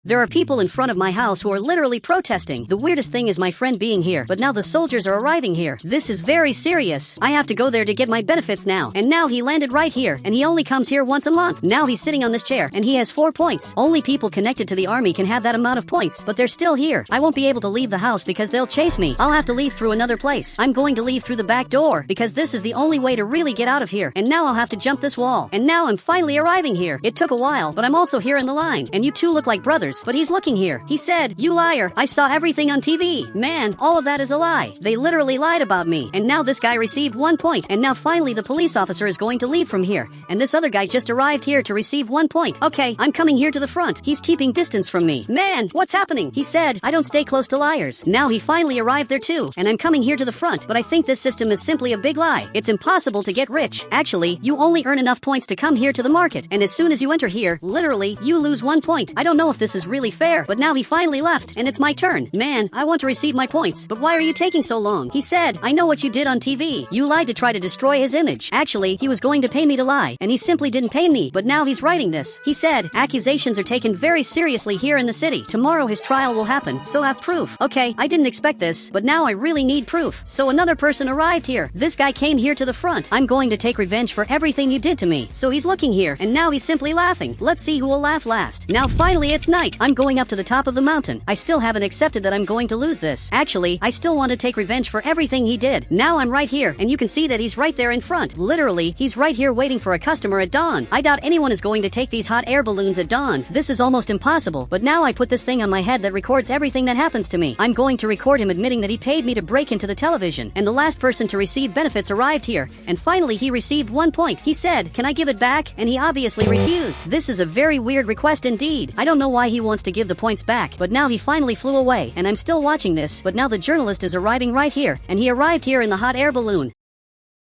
There are people in front of my house who are literally protesting. The weirdest thing is my friend being here, but now the soldiers are arriving here. This is very serious. I have to go there to get my benefits now. And now he landed right here, and he only comes here once a month. Now he's sitting on this chair, and he has 4 points. Only people connected to the army can have that amount of points, but they're still here. I won't be able to leave the house because they'll chase me. I'll have to leave through another place. I'm going to leave through the back door because this is the only way to really get out of here. And now I'll have to jump this wall. And now I'm finally arriving here. It took a while, but I'm also here in the line. And you two look like brothers, but he's looking here. He said, you liar, I saw everything on TV. Man, all of that is a lie. They literally lied about me. And now this guy received 1 point. And now finally the police officer is going to leave from here. And this other guy just arrived here to receive 1 point. Okay, I'm coming here to the front. He's keeping distance from me. Man, what's happening? He said, I don't stay close to liars. Now he finally arrived there too. And I'm coming here to the front. But I think this system is simply a big lie. It's impossible to get rich. Actually, you only earn enough points to come here to the market. And as soon as you enter here, literally, you lose 1 point. I don't know if this is really fair, but now he finally left, and it's my turn. Man, I want to receive my points, but why are you taking so long? He said, I know what you did on TV. You lied to try to destroy his image. Actually, he was going to pay me to lie, and he simply didn't pay me, but now he's writing this. He said, accusations are taken very seriously here in the city. Tomorrow his trial will happen, so have proof. Okay, I didn't expect this, but now I really need proof. So another person arrived here. This guy came here to the front. I'm going to take revenge for everything you did to me. So he's looking here, and now he's simply laughing. Let's see who will laugh last. Now finally it's night. I'm going up to the top of the mountain. I still haven't accepted that I'm going to lose this. Actually, I still want to take revenge for everything he did. Now I'm right here, and you can see that he's right there in front. Literally, he's right here waiting for a customer at dawn. I doubt anyone is going to take these hot air balloons at dawn. This is almost impossible, but now I put this thing on my head that records everything that happens to me. I'm going to record him admitting that he paid me to break into the television, and the last person to receive benefits arrived here, and finally he received 1 point. He said, can I give it back? And he obviously refused. This is a very weird request indeed. I don't know why he wants to give the points back, but now he finally flew away, and I'm still watching this, but now the journalist is arriving right here, and he arrived here in the hot air balloon.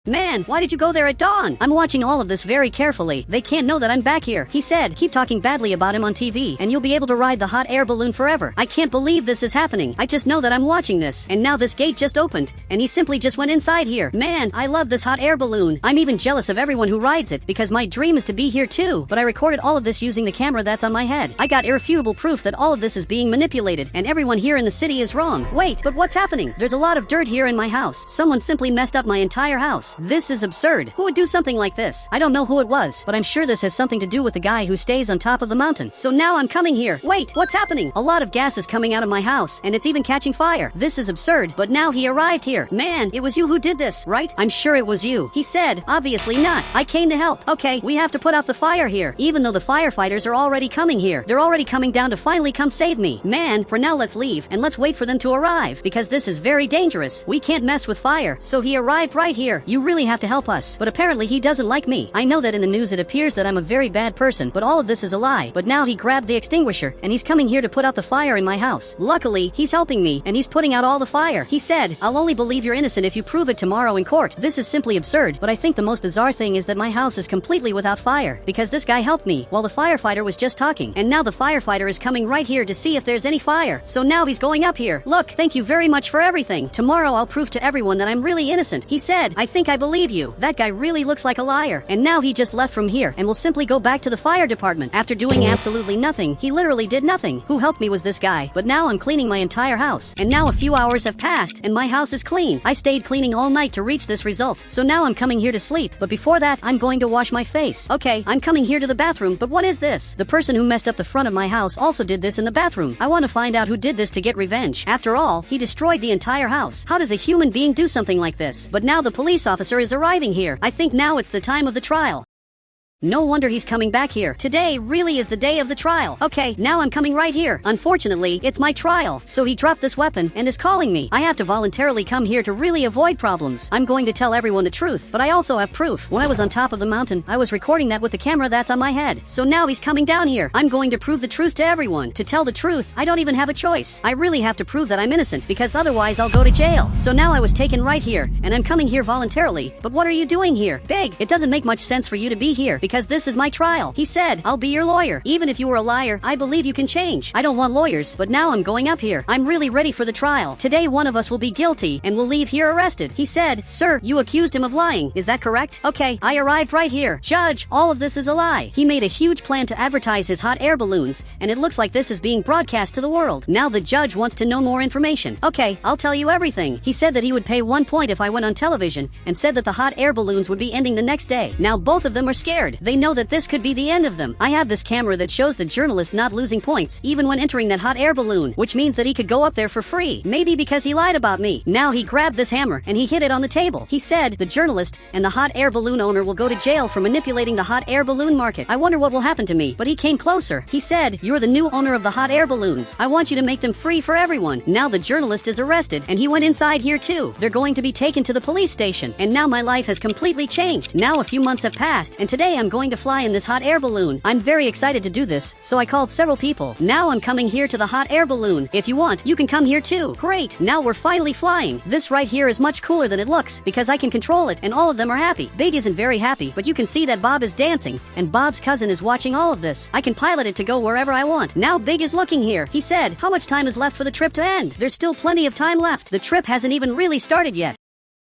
Man, why did you go there at dawn? I'm watching all of this very carefully. They can't know that I'm back here. He said, keep talking badly about him on TV, and you'll be able to ride the hot air balloon forever. I can't believe this is happening. I just know that I'm watching this, and now this gate just opened, and he simply just went inside here. Man, I love this hot air balloon. I'm even jealous of everyone who rides it, because my dream is to be here too, but I recorded all of this using the camera that's on my head. I got irrefutable proof that all of this is being manipulated, and everyone here in the city is wrong. Wait, but what's happening? There's a lot of dirt here in my house. Someone simply messed up my entire house. This is absurd. Who would do something like this? I don't know who it was, but I'm sure this has something to do with the guy who stays on top of the mountain. So now I'm coming here. Wait, what's happening? A lot of gas is coming out of my house, and it's even catching fire. This is absurd, but now he arrived here. Man, it was you who did this, right? I'm sure it was you. He said, obviously not. I came to help. Okay, we have to put out the fire here, even though the firefighters are already coming here. They're already coming down to finally come save me. Man, for now let's leave, and let's wait for them to arrive, because this is very dangerous. We can't mess with fire. So he arrived right here. You really have to help us. But apparently he doesn't like me. I know that in the news it appears that I'm a very bad person, but all of this is a lie. But now he grabbed the extinguisher, and he's coming here to put out the fire in my house. Luckily, he's helping me, and he's putting out all the fire. He said, I'll only believe you're innocent if you prove it tomorrow in court. This is simply absurd, but I think the most bizarre thing is that my house is completely without fire, because this guy helped me while the firefighter was just talking, and now the firefighter is coming right here to see if there's any fire. So now he's going up here. Look, thank you very much for everything. Tomorrow I'll prove to everyone that I'm really innocent. He said, I think I believe you. That guy really looks like a liar. And now he just left from here and will simply go back to the fire department. After doing absolutely nothing, he literally did nothing. Who helped me was this guy, but now I'm cleaning my entire house. And now a few hours have passed and my house is clean. I stayed cleaning all night to reach this result. So now I'm coming here to sleep, but before that, I'm going to wash my face. Okay, I'm coming here to the bathroom, but what is this? The person who messed up the front of my house also did this in the bathroom. I want to find out who did this to get revenge. After all, he destroyed the entire house. How does a human being do something like this? But now the police officer is arriving here. I think now it's the time of the trial. No wonder he's coming back here. Today really is the day of the trial. Okay, now I'm coming right here. Unfortunately, it's my trial. So he dropped this weapon and is calling me. I have to voluntarily come here to really avoid problems. I'm going to tell everyone the truth, but I also have proof. When I was on top of the mountain, I was recording that with the camera that's on my head. So now he's coming down here. I'm going to prove the truth to everyone. To tell the truth, I don't even have a choice. I really have to prove that I'm innocent because otherwise I'll go to jail. So now I was taken right here and I'm coming here voluntarily. But what are you doing here? Big, it doesn't make much sense for you to be here because this is my trial. He said, I'll be your lawyer. Even if you were a liar, I believe you can change. I don't want lawyers, but now I'm going up here. I'm really ready for the trial. Today one of us will be guilty and will leave here arrested. He said, sir, you accused him of lying. Is that correct? Okay, I arrived right here. Judge, all of this is a lie. He made a huge plan to advertise his hot air balloons, and it looks like this is being broadcast to the world. Now the judge wants to know more information. Okay, I'll tell you everything. He said that he would pay 1 point if I went on television, and said that the hot air balloons would be ending the next day. Now both of them are scared. They know that this could be the end of them. I have this camera that shows the journalist not losing points, even when entering that hot air balloon, which means that he could go up there for free. Maybe because he lied about me. Now he grabbed this hammer and he hit it on the table. He said, the journalist and the hot air balloon owner will go to jail for manipulating the hot air balloon market. I wonder what will happen to me. But he came closer. He said, you're the new owner of the hot air balloons. I want you to make them free for everyone. Now the journalist is arrested and he went inside here too. They're going to be taken to the police station. And now my life has completely changed. Now a few months have passed and today I'm going to fly in this hot air balloon. I'm very excited to do this, so I called several people. Now I'm coming here to the hot air balloon. If you want, you can come here too. Great, now we're finally flying. This right here is much cooler than it looks, because I can control it, and all of them are happy. Big isn't very happy, but you can see that Bob is dancing, and Bob's cousin is watching all of this. I can pilot it to go wherever I want. Now Big is looking here. He said, how much time is left for the trip to end? There's still plenty of time left. The trip hasn't even really started yet.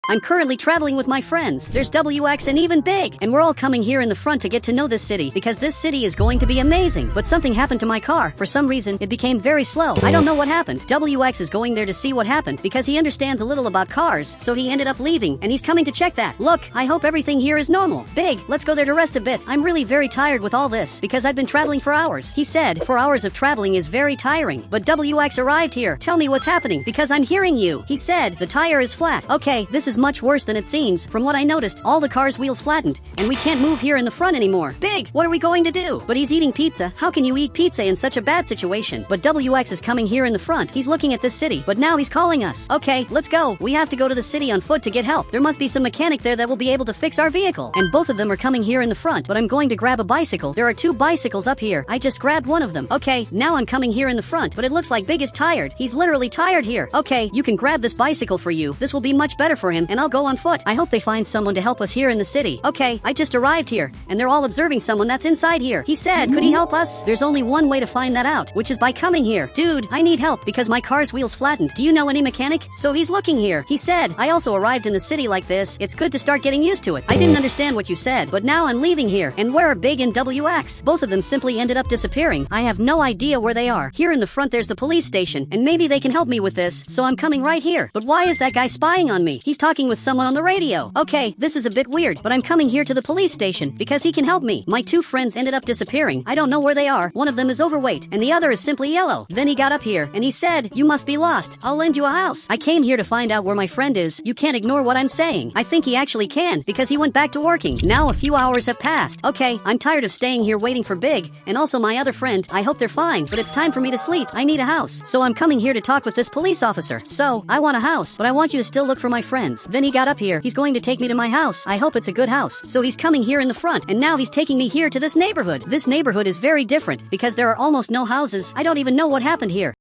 I'm currently traveling with my friends. There's WX and even Big. And we're all coming here in the front to get to know this city because this city is going to be amazing. But something happened to my car. For some reason, it became very slow. I don't know what happened. WX is going there to see what happened because he understands a little about cars. So he ended up leaving and he's coming to check that. Look, I hope everything here is normal. Big, let's go there to rest a bit. I'm really very tired with all this because I've been traveling for hours. He said 4 hours of traveling is very tiring. But WX arrived here. Tell me what's happening because I'm hearing you. He said the tire is flat. Okay, this is much worse than it seems. From what I noticed, all the car's wheels flattened, and we can't move here in the front anymore. Big, what are we going to do? But he's eating pizza. How can you eat pizza in such a bad situation? But WX is coming here in the front. He's looking at this city, but now he's calling us. Okay, let's go. We have to go to the city on foot to get help. There must be some mechanic there that will be able to fix our vehicle. And both of them are coming here in the front, but I'm going to grab a bicycle. There are 2 bicycles up here. I just grabbed one of them. Okay, now I'm coming here in the front, but it looks like Big is tired. He's literally tired here. Okay, you can grab this bicycle for you. This will be much better for him, and I'll go on foot. I hope they find someone to help us here in the city. Okay, I just arrived here, and they're all observing someone that's inside here. He said, could he help us? There's only one way to find that out, which is by coming here. Dude, I need help because my car's wheels flattened. Do you know any mechanic? So he's looking here. He said, I also arrived in the city like this. It's good to start getting used to it. I didn't understand what you said, but now I'm leaving here. And where are Big and WX? Both of them simply ended up disappearing. I have no idea where they are. Here in the front there's the police station, and maybe they can help me with this, so I'm coming right here. But why is that guy spying on me? He's talking with someone on the radio. Okay, this is a bit weird, but I'm coming here to the police station because he can help me. My 2 friends ended up disappearing. I don't know where they are. One of them is overweight, and the other is simply yellow. Then he got up here, and he said, you must be lost. I'll lend you a house. I came here to find out where my friend is. You can't ignore what I'm saying. I think he actually can, because he went back to working. Now a few hours have passed. Okay, I'm tired of staying here waiting for Big, and also my other friend. I hope they're fine, but it's time for me to sleep. I need a house. So I'm coming here to talk with this police officer. So, I want a house, but I want you to still look for my friends. friends. Then he got up here. He's going to take me to my house. I hope it's a good house. So he's coming here in the front, and now he's taking me here to this neighborhood. This neighborhood is very different because there are almost no houses. I don't even know what happened here.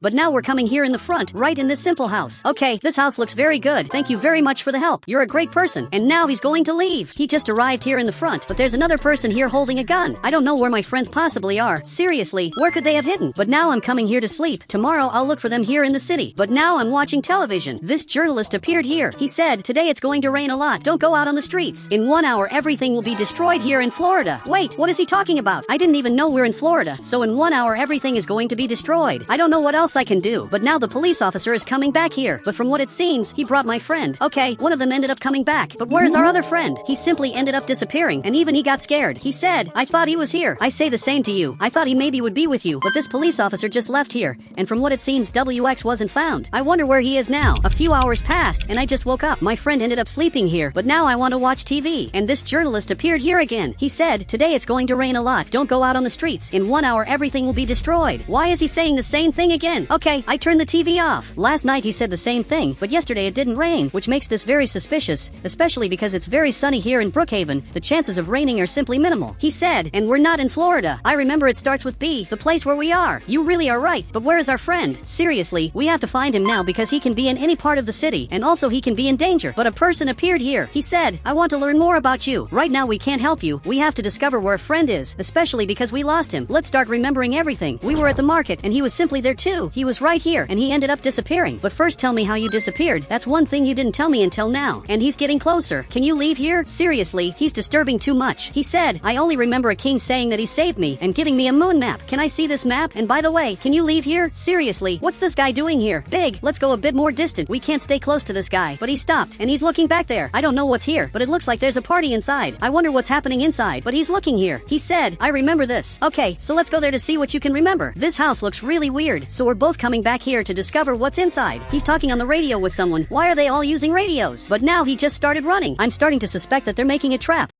But now we're coming here in the front, right in this simple house. Okay, this house looks very good. Thank you very much for the help. You're a great person. And now he's going to leave. He just arrived here in the front, but there's another person here holding a gun. I don't know where my friends possibly are. Seriously, where could they have hidden? But now I'm coming here to sleep. Tomorrow I'll look for them here in the city. But now I'm watching television. This journalist appeared here. He said, today it's going to rain a lot. Don't go out on the streets. In 1 hour, everything will be destroyed here in Florida. Wait, what is he talking about? I didn't even know we're in Florida. So in 1 hour, everything is going to be destroyed. I don't know what else I can do, but now the police officer is coming back here. But from what it seems, he brought my friend. Okay, one of them ended up coming back. But where's our other friend? He simply ended up disappearing, and even he got scared. He said, I thought he was here. I say the same to you. I thought he maybe would be with you, but this police officer just left here. And from what it seems, WX wasn't found. I wonder where he is now. A few hours passed, and I just woke up. My friend ended up sleeping here, but now I want to watch TV. And this journalist appeared here again. He said, today it's going to rain a lot. Don't go out on the streets. In 1 hour, everything will be destroyed. Why is he saying the same thing again? Okay, I turned the TV off. Last night he said the same thing, but yesterday it didn't rain, which makes this very suspicious, especially because it's very sunny here in Brookhaven. The chances of raining are simply minimal. He said, and we're not in Florida. I remember it starts with B, the place where we are. You really are right, but where is our friend? Seriously, we have to find him now because he can be in any part of the city, and also he can be in danger. But a person appeared here. He said, I want to learn more about you. Right now we can't help you. We have to discover where a friend is, especially because we lost him. Let's start remembering everything. We were at the market, and he was simply there too. He was right here, and he ended up disappearing. But first tell me how you disappeared. That's one thing you didn't tell me until now. And he's getting closer. Can you leave here? Seriously, he's disturbing too much. He said, I only remember a king saying that he saved me and giving me a moon map. Can I see this map? And by the way, can you leave here? Seriously, what's this guy doing here? Big, let's go a bit more distant. We can't stay close to this guy. But he stopped, and he's looking back there. I don't know what's here, but it looks like there's a party inside. I wonder what's happening inside, but he's looking here. He said, I remember this. Okay, so let's go there to see what you can remember. This house looks really weird, so we're both coming back here to discover what's inside. He's talking on the radio with someone. Why are they all using radios? But now he just started running. I'm starting to suspect that they're making a trap.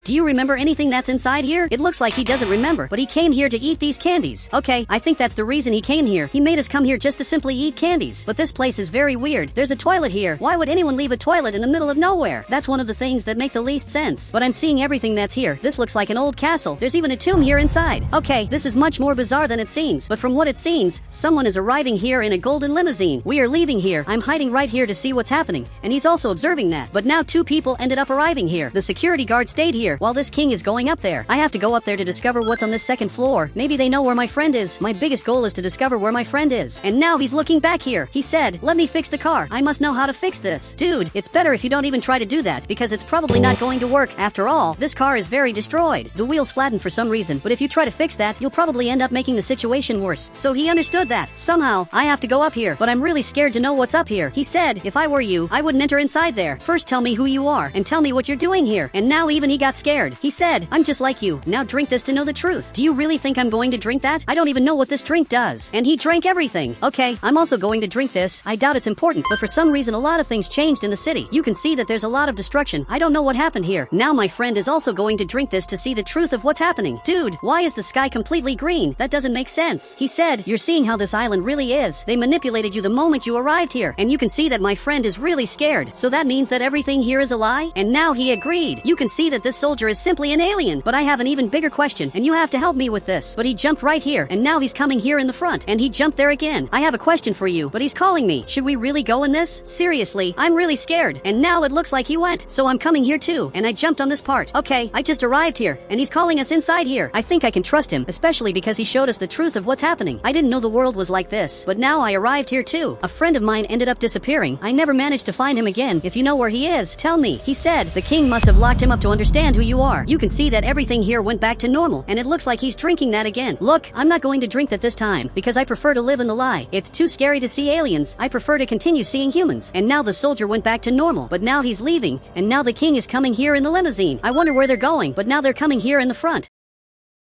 Do you remember anything that's inside here? It looks like he doesn't remember, but he came here to eat these candies. Okay, I think that's the reason he came here. He made us come here just to simply eat candies. But this place is very weird. There's a toilet here. Why would anyone leave a toilet in the middle of nowhere? That's one of the things that make the least sense. But I'm seeing everything that's here. This looks like an old castle. There's even a tomb here inside. Okay, this is much more bizarre than it seems. But from what it seems, someone is arriving here in a golden limousine. We are leaving here. I'm hiding right here to see what's happening. And he's also observing that. But now 2 people ended up arriving here. The security guard stayed here while this king is going up there. I have to go up there to discover what's on this second floor. Maybe they know where my friend is. My biggest goal is to discover where my friend is. And now he's looking back here. He said, let me fix the car. I must know how to fix this. Dude, it's better if you don't even try to do that because it's probably not going to work. After all, this car is very destroyed. The wheel's flattened for some reason, but if you try to fix that, you'll probably end up making the situation worse. So he understood that. Somehow, I have to go up here, but I'm really scared to know what's up here. He said, if I were you, I wouldn't enter inside there. First tell me who you are and tell me what you're doing here. And now even he got scared. He said, I'm just like you. Now drink this to know the truth. Do you really think I'm going to drink that? I don't even know what this drink does. And he drank everything. Okay, I'm also going to drink this. I doubt it's important, but for some reason a lot of things changed in the city. You can see that there's a lot of destruction. I don't know what happened here. Now my friend is also going to drink this to see the truth of what's happening. Dude, why is the sky completely green? That doesn't make sense. He said, you're seeing how this island really is. They manipulated you the moment you arrived here. And you can see that my friend is really scared. So that means that everything here is a lie? And now he agreed. You can see that this soldier is simply an alien. But I have an even bigger question, and you have to help me with this. But he jumped right here, and now he's coming here in the front, and he jumped there again. I have a question for you, but he's calling me. Should we really go in this? Seriously, I'm really scared. And now it looks like he went. So I'm coming here too, and I jumped on this part. Okay, I just arrived here, and he's calling us inside here. I think I can trust him, especially because he showed us the truth of what's happening. I didn't know the world was like this, but now I arrived here too. A friend of mine ended up disappearing. I never managed to find him again. If you know where he is, tell me. He said, the king must have locked him up to understand who you are. You can see that everything here went back to normal, and it looks like he's drinking that again. Look, I'm not going to drink that this time, because I prefer to live in the lie. It's too scary to see aliens. I prefer to continue seeing humans. And now the soldier went back to normal, but now he's leaving, and now the king is coming here in the limousine. I wonder where they're going, but now they're coming here in the front.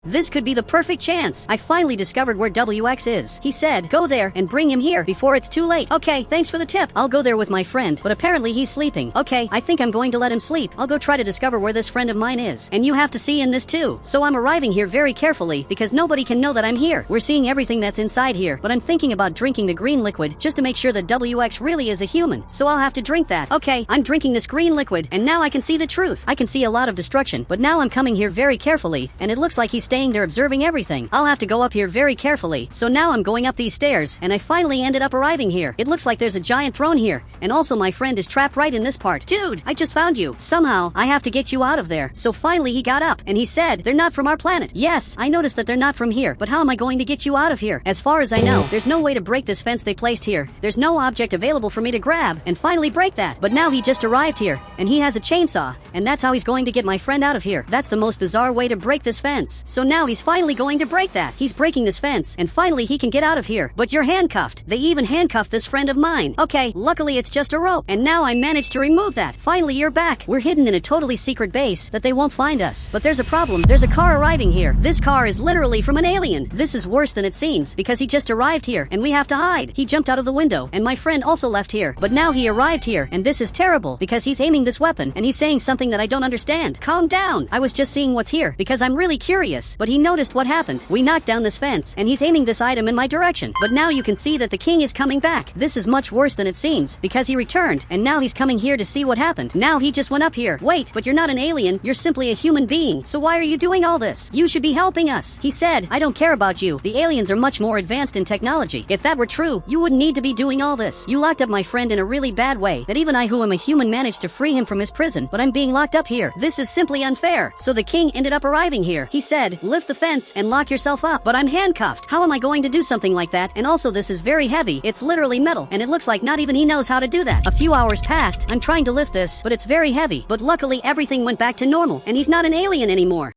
This could be the perfect chance. I finally discovered where WX is. He said, go there and bring him here before it's too late. Okay, thanks for the tip. I'll go there with my friend, but apparently he's sleeping. Okay, I think I'm going to let him sleep. I'll go try to discover where this friend of mine is. And you have to see in this too. So I'm arriving here very carefully because nobody can know that I'm here. We're seeing everything that's inside here, but I'm thinking about drinking the green liquid just to make sure that WX really is a human. So I'll have to drink that. Okay, I'm drinking this green liquid and now I can see the truth. I can see a lot of destruction, but now I'm coming here very carefully and it looks like he's staying there observing everything. I'll have to go up here very carefully. So now I'm going up these stairs and I finally ended up arriving here. It looks like there's a giant throne here and also my friend is trapped right in this part. Dude, I just found you. Somehow, I have to get you out of there. So finally he got up and he said, they're not from our planet. Yes, I noticed that they're not from here, but how am I going to get you out of here? As far as I know, there's no way to break this fence they placed here. There's no object available for me to grab and finally break that. But now he just arrived here and he has a chainsaw and that's how he's going to get my friend out of here. That's the most bizarre way to break this fence. So now he's finally going to break that. He's breaking this fence and finally he can get out of here. But you're handcuffed. They even handcuffed this friend of mine. Okay, luckily it's just a rope and now I managed to remove that. Finally you're back. We're hidden in a totally secret base that they won't find us. But there's a problem. There's a car arriving here. This car is literally from an alien. This is worse than it seems because he just arrived here and we have to hide. He jumped out of the window and my friend also left here. But now he arrived here and this is terrible because he's aiming this weapon and he's saying something that I don't understand. Calm down. I was just seeing what's here because I'm really curious. But he noticed what happened. We knocked down this fence and he's aiming this item in my direction. But now you can see that the king is coming back. This is much worse than it seems because he returned and now he's coming here to see what happened. Now he just went up here. Wait, but you're not an alien. You're simply a human being. So why are you doing all this? You should be helping us. He said, I don't care about you. The aliens are much more advanced in technology. If that were true, you wouldn't need to be doing all this. You locked up my friend in a really bad way that even I who am a human managed to free him from his prison, but I'm being locked up here. This is simply unfair. So the king ended up arriving here. He said, lift the fence and lock yourself up, but I'm handcuffed. How am I going to do something like that? And also this is very heavy. It's literally metal and it looks like not even he knows how to do that. A few hours passed. I'm trying to lift this, but it's very heavy. But luckily everything went back to normal and he's not an alien anymore.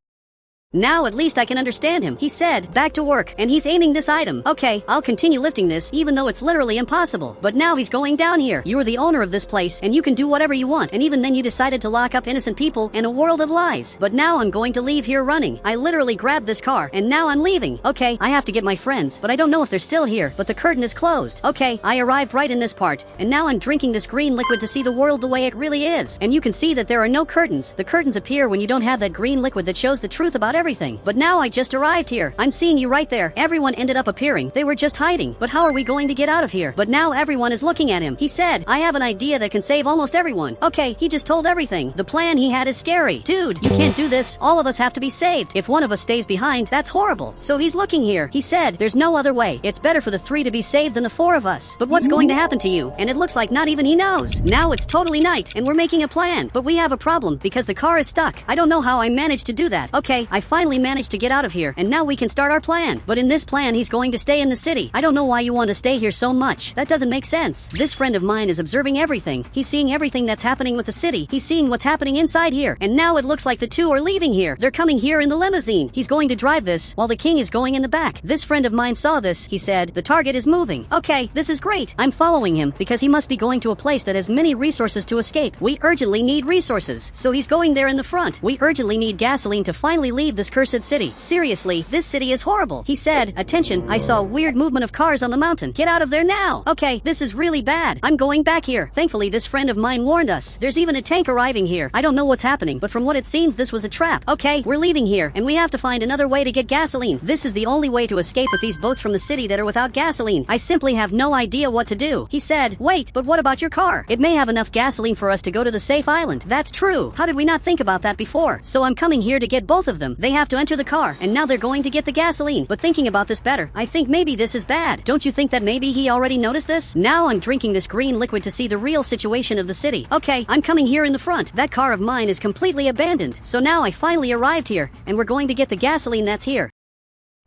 Now at least I can understand him. He said, back to work, and he's aiming this item. Okay, I'll continue lifting this, even though it's literally impossible. But now he's going down here. You are the owner of this place, and you can do whatever you want. And even then you decided to lock up innocent people in a world of lies. But now I'm going to leave here running. I literally grabbed this car, and now I'm leaving. Okay, I have to get my friends, but I don't know if they're still here. But the curtain is closed. Okay, I arrived right in this part, and now I'm drinking this green liquid to see the world the way it really is. And you can see that there are no curtains. The curtains appear when you don't have that green liquid that shows the truth about everything. But now I just arrived here. I'm seeing you right there. Everyone ended up appearing. They were just hiding. But how are we going to get out of here? But now everyone is looking at him. He said, I have an idea that can save almost everyone. Okay, he just told everything. The plan he had is scary. Dude, you can't do this. All of us have to be saved. If one of us stays behind, that's horrible. So he's looking here. He said, there's no other way. It's better for the 3 to be saved than the 4 of us. But what's going to happen to you? And it looks like not even he knows. Now it's totally night and we're making a plan. But we have a problem because the car is stuck. I don't know how I managed to do that. Okay, I finally managed to get out of here and now we can start our plan. But in this plan he's going to stay in the city. I don't know why you want to stay here so much. That doesn't make sense. This friend of mine is observing everything. He's seeing everything that's happening with the city. He's seeing what's happening inside here. And now it looks like the 2 are leaving here. They're coming here in the limousine. He's going to drive this while the king is going in the back. This friend of mine saw this. He said, the target is moving. Okay, this is great. I'm following him because he must be going to a place that has many resources to escape. We urgently need resources. So he's going there in the front. We urgently need gasoline to finally leave this cursed city. Seriously, this city is horrible. He said, attention, I saw weird movement of cars on the mountain. Get out of there now. Okay, this is really bad. I'm going back here. Thankfully, this friend of mine warned us. There's even a tank arriving here. I don't know what's happening, but from what it seems, this was a trap. Okay, we're leaving here, and we have to find another way to get gasoline. This is the only way to escape with these boats from the city that are without gasoline. I simply have no idea what to do. He said, wait, but what about your car? It may have enough gasoline for us to go to the safe island. That's true. How did we not think about that before? So I'm coming here to get both of them. They have to enter the car, and now they're going to get the gasoline. But thinking about this better, I think maybe this is bad. Don't you think that maybe he already noticed this? Now I'm drinking this green liquid to see the real situation of the city. Okay, I'm coming here in the front. That car of mine is completely abandoned. So now I finally arrived here, and we're going to get the gasoline that's here.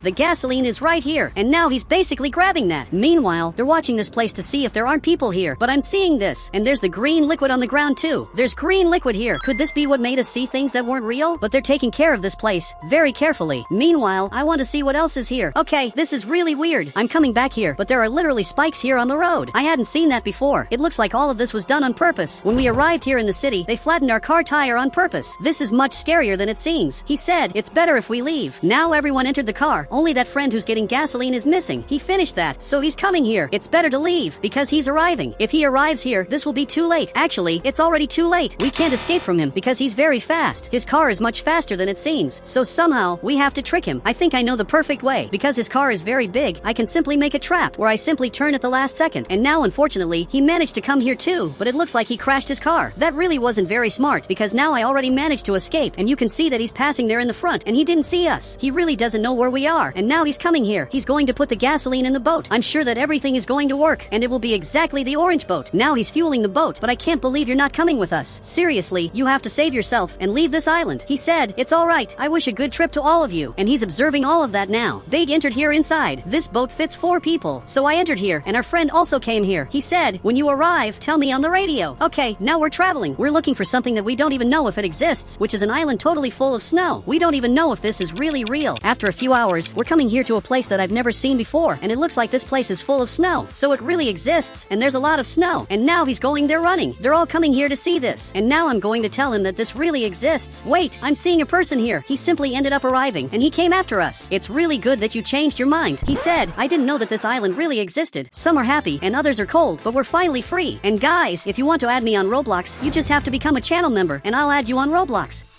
The gasoline is right here, and now he's basically grabbing that. Meanwhile, they're watching this place to see if there aren't people here, but I'm seeing this, and there's the green liquid on the ground too. There's green liquid here. Could this be what made us see things that weren't real? But they're taking care of this place very carefully. Meanwhile, I want to see what else is here. Okay, this is really weird. I'm coming back here, but there are literally spikes here on the road. I hadn't seen that before. It looks like all of this was done on purpose. When we arrived here in the city, they flattened our car tire on purpose. This is much scarier than it seems. He said, it's better if we leave. Now everyone entered the car. Only that friend who's getting gasoline is missing. He finished that, so he's coming here. It's better to leave, because he's arriving. If he arrives here, this will be too late. Actually, it's already too late. We can't escape from him, because he's very fast. His car is much faster than it seems. So somehow, we have to trick him. I think I know the perfect way. Because his car is very big, I can simply make a trap, where I simply turn at the last second. And now, unfortunately, he managed to come here too, but it looks like he crashed his car. That really wasn't very smart, because now I already managed to escape, and you can see that he's passing there in the front, and he didn't see us. He really doesn't know where we are, and now he's coming here. He's going to put the gasoline in the boat. I'm sure that everything is going to work, and it will be exactly the orange boat. Now he's fueling the boat, but I can't believe you're not coming with us. Seriously, you have to save yourself and leave this island. He said, it's alright. I wish a good trip to all of you. And he's observing all of that now. Big entered here inside. This boat fits 4 people. So I entered here, and our friend also came here. He said, when you arrive, tell me on the radio. Okay, now we're traveling. We're looking for something that we don't even know if it exists, which is an island totally full of snow. We don't even know if this is really real. After a few hours, we're coming here to a place that I've never seen before, and it looks like this place is full of snow. So it really exists, and there's a lot of snow. And now he's going there running. They're all coming here to see this. And now I'm going to tell him that this really exists. Wait, I'm seeing a person here. He simply ended up arriving, and he came after us. It's really good that you changed your mind. He said, I didn't know that this island really existed. Some are happy, and others are cold, but we're finally free. And guys, if you want to add me on Roblox, you just have to become a channel member, and I'll add you on Roblox.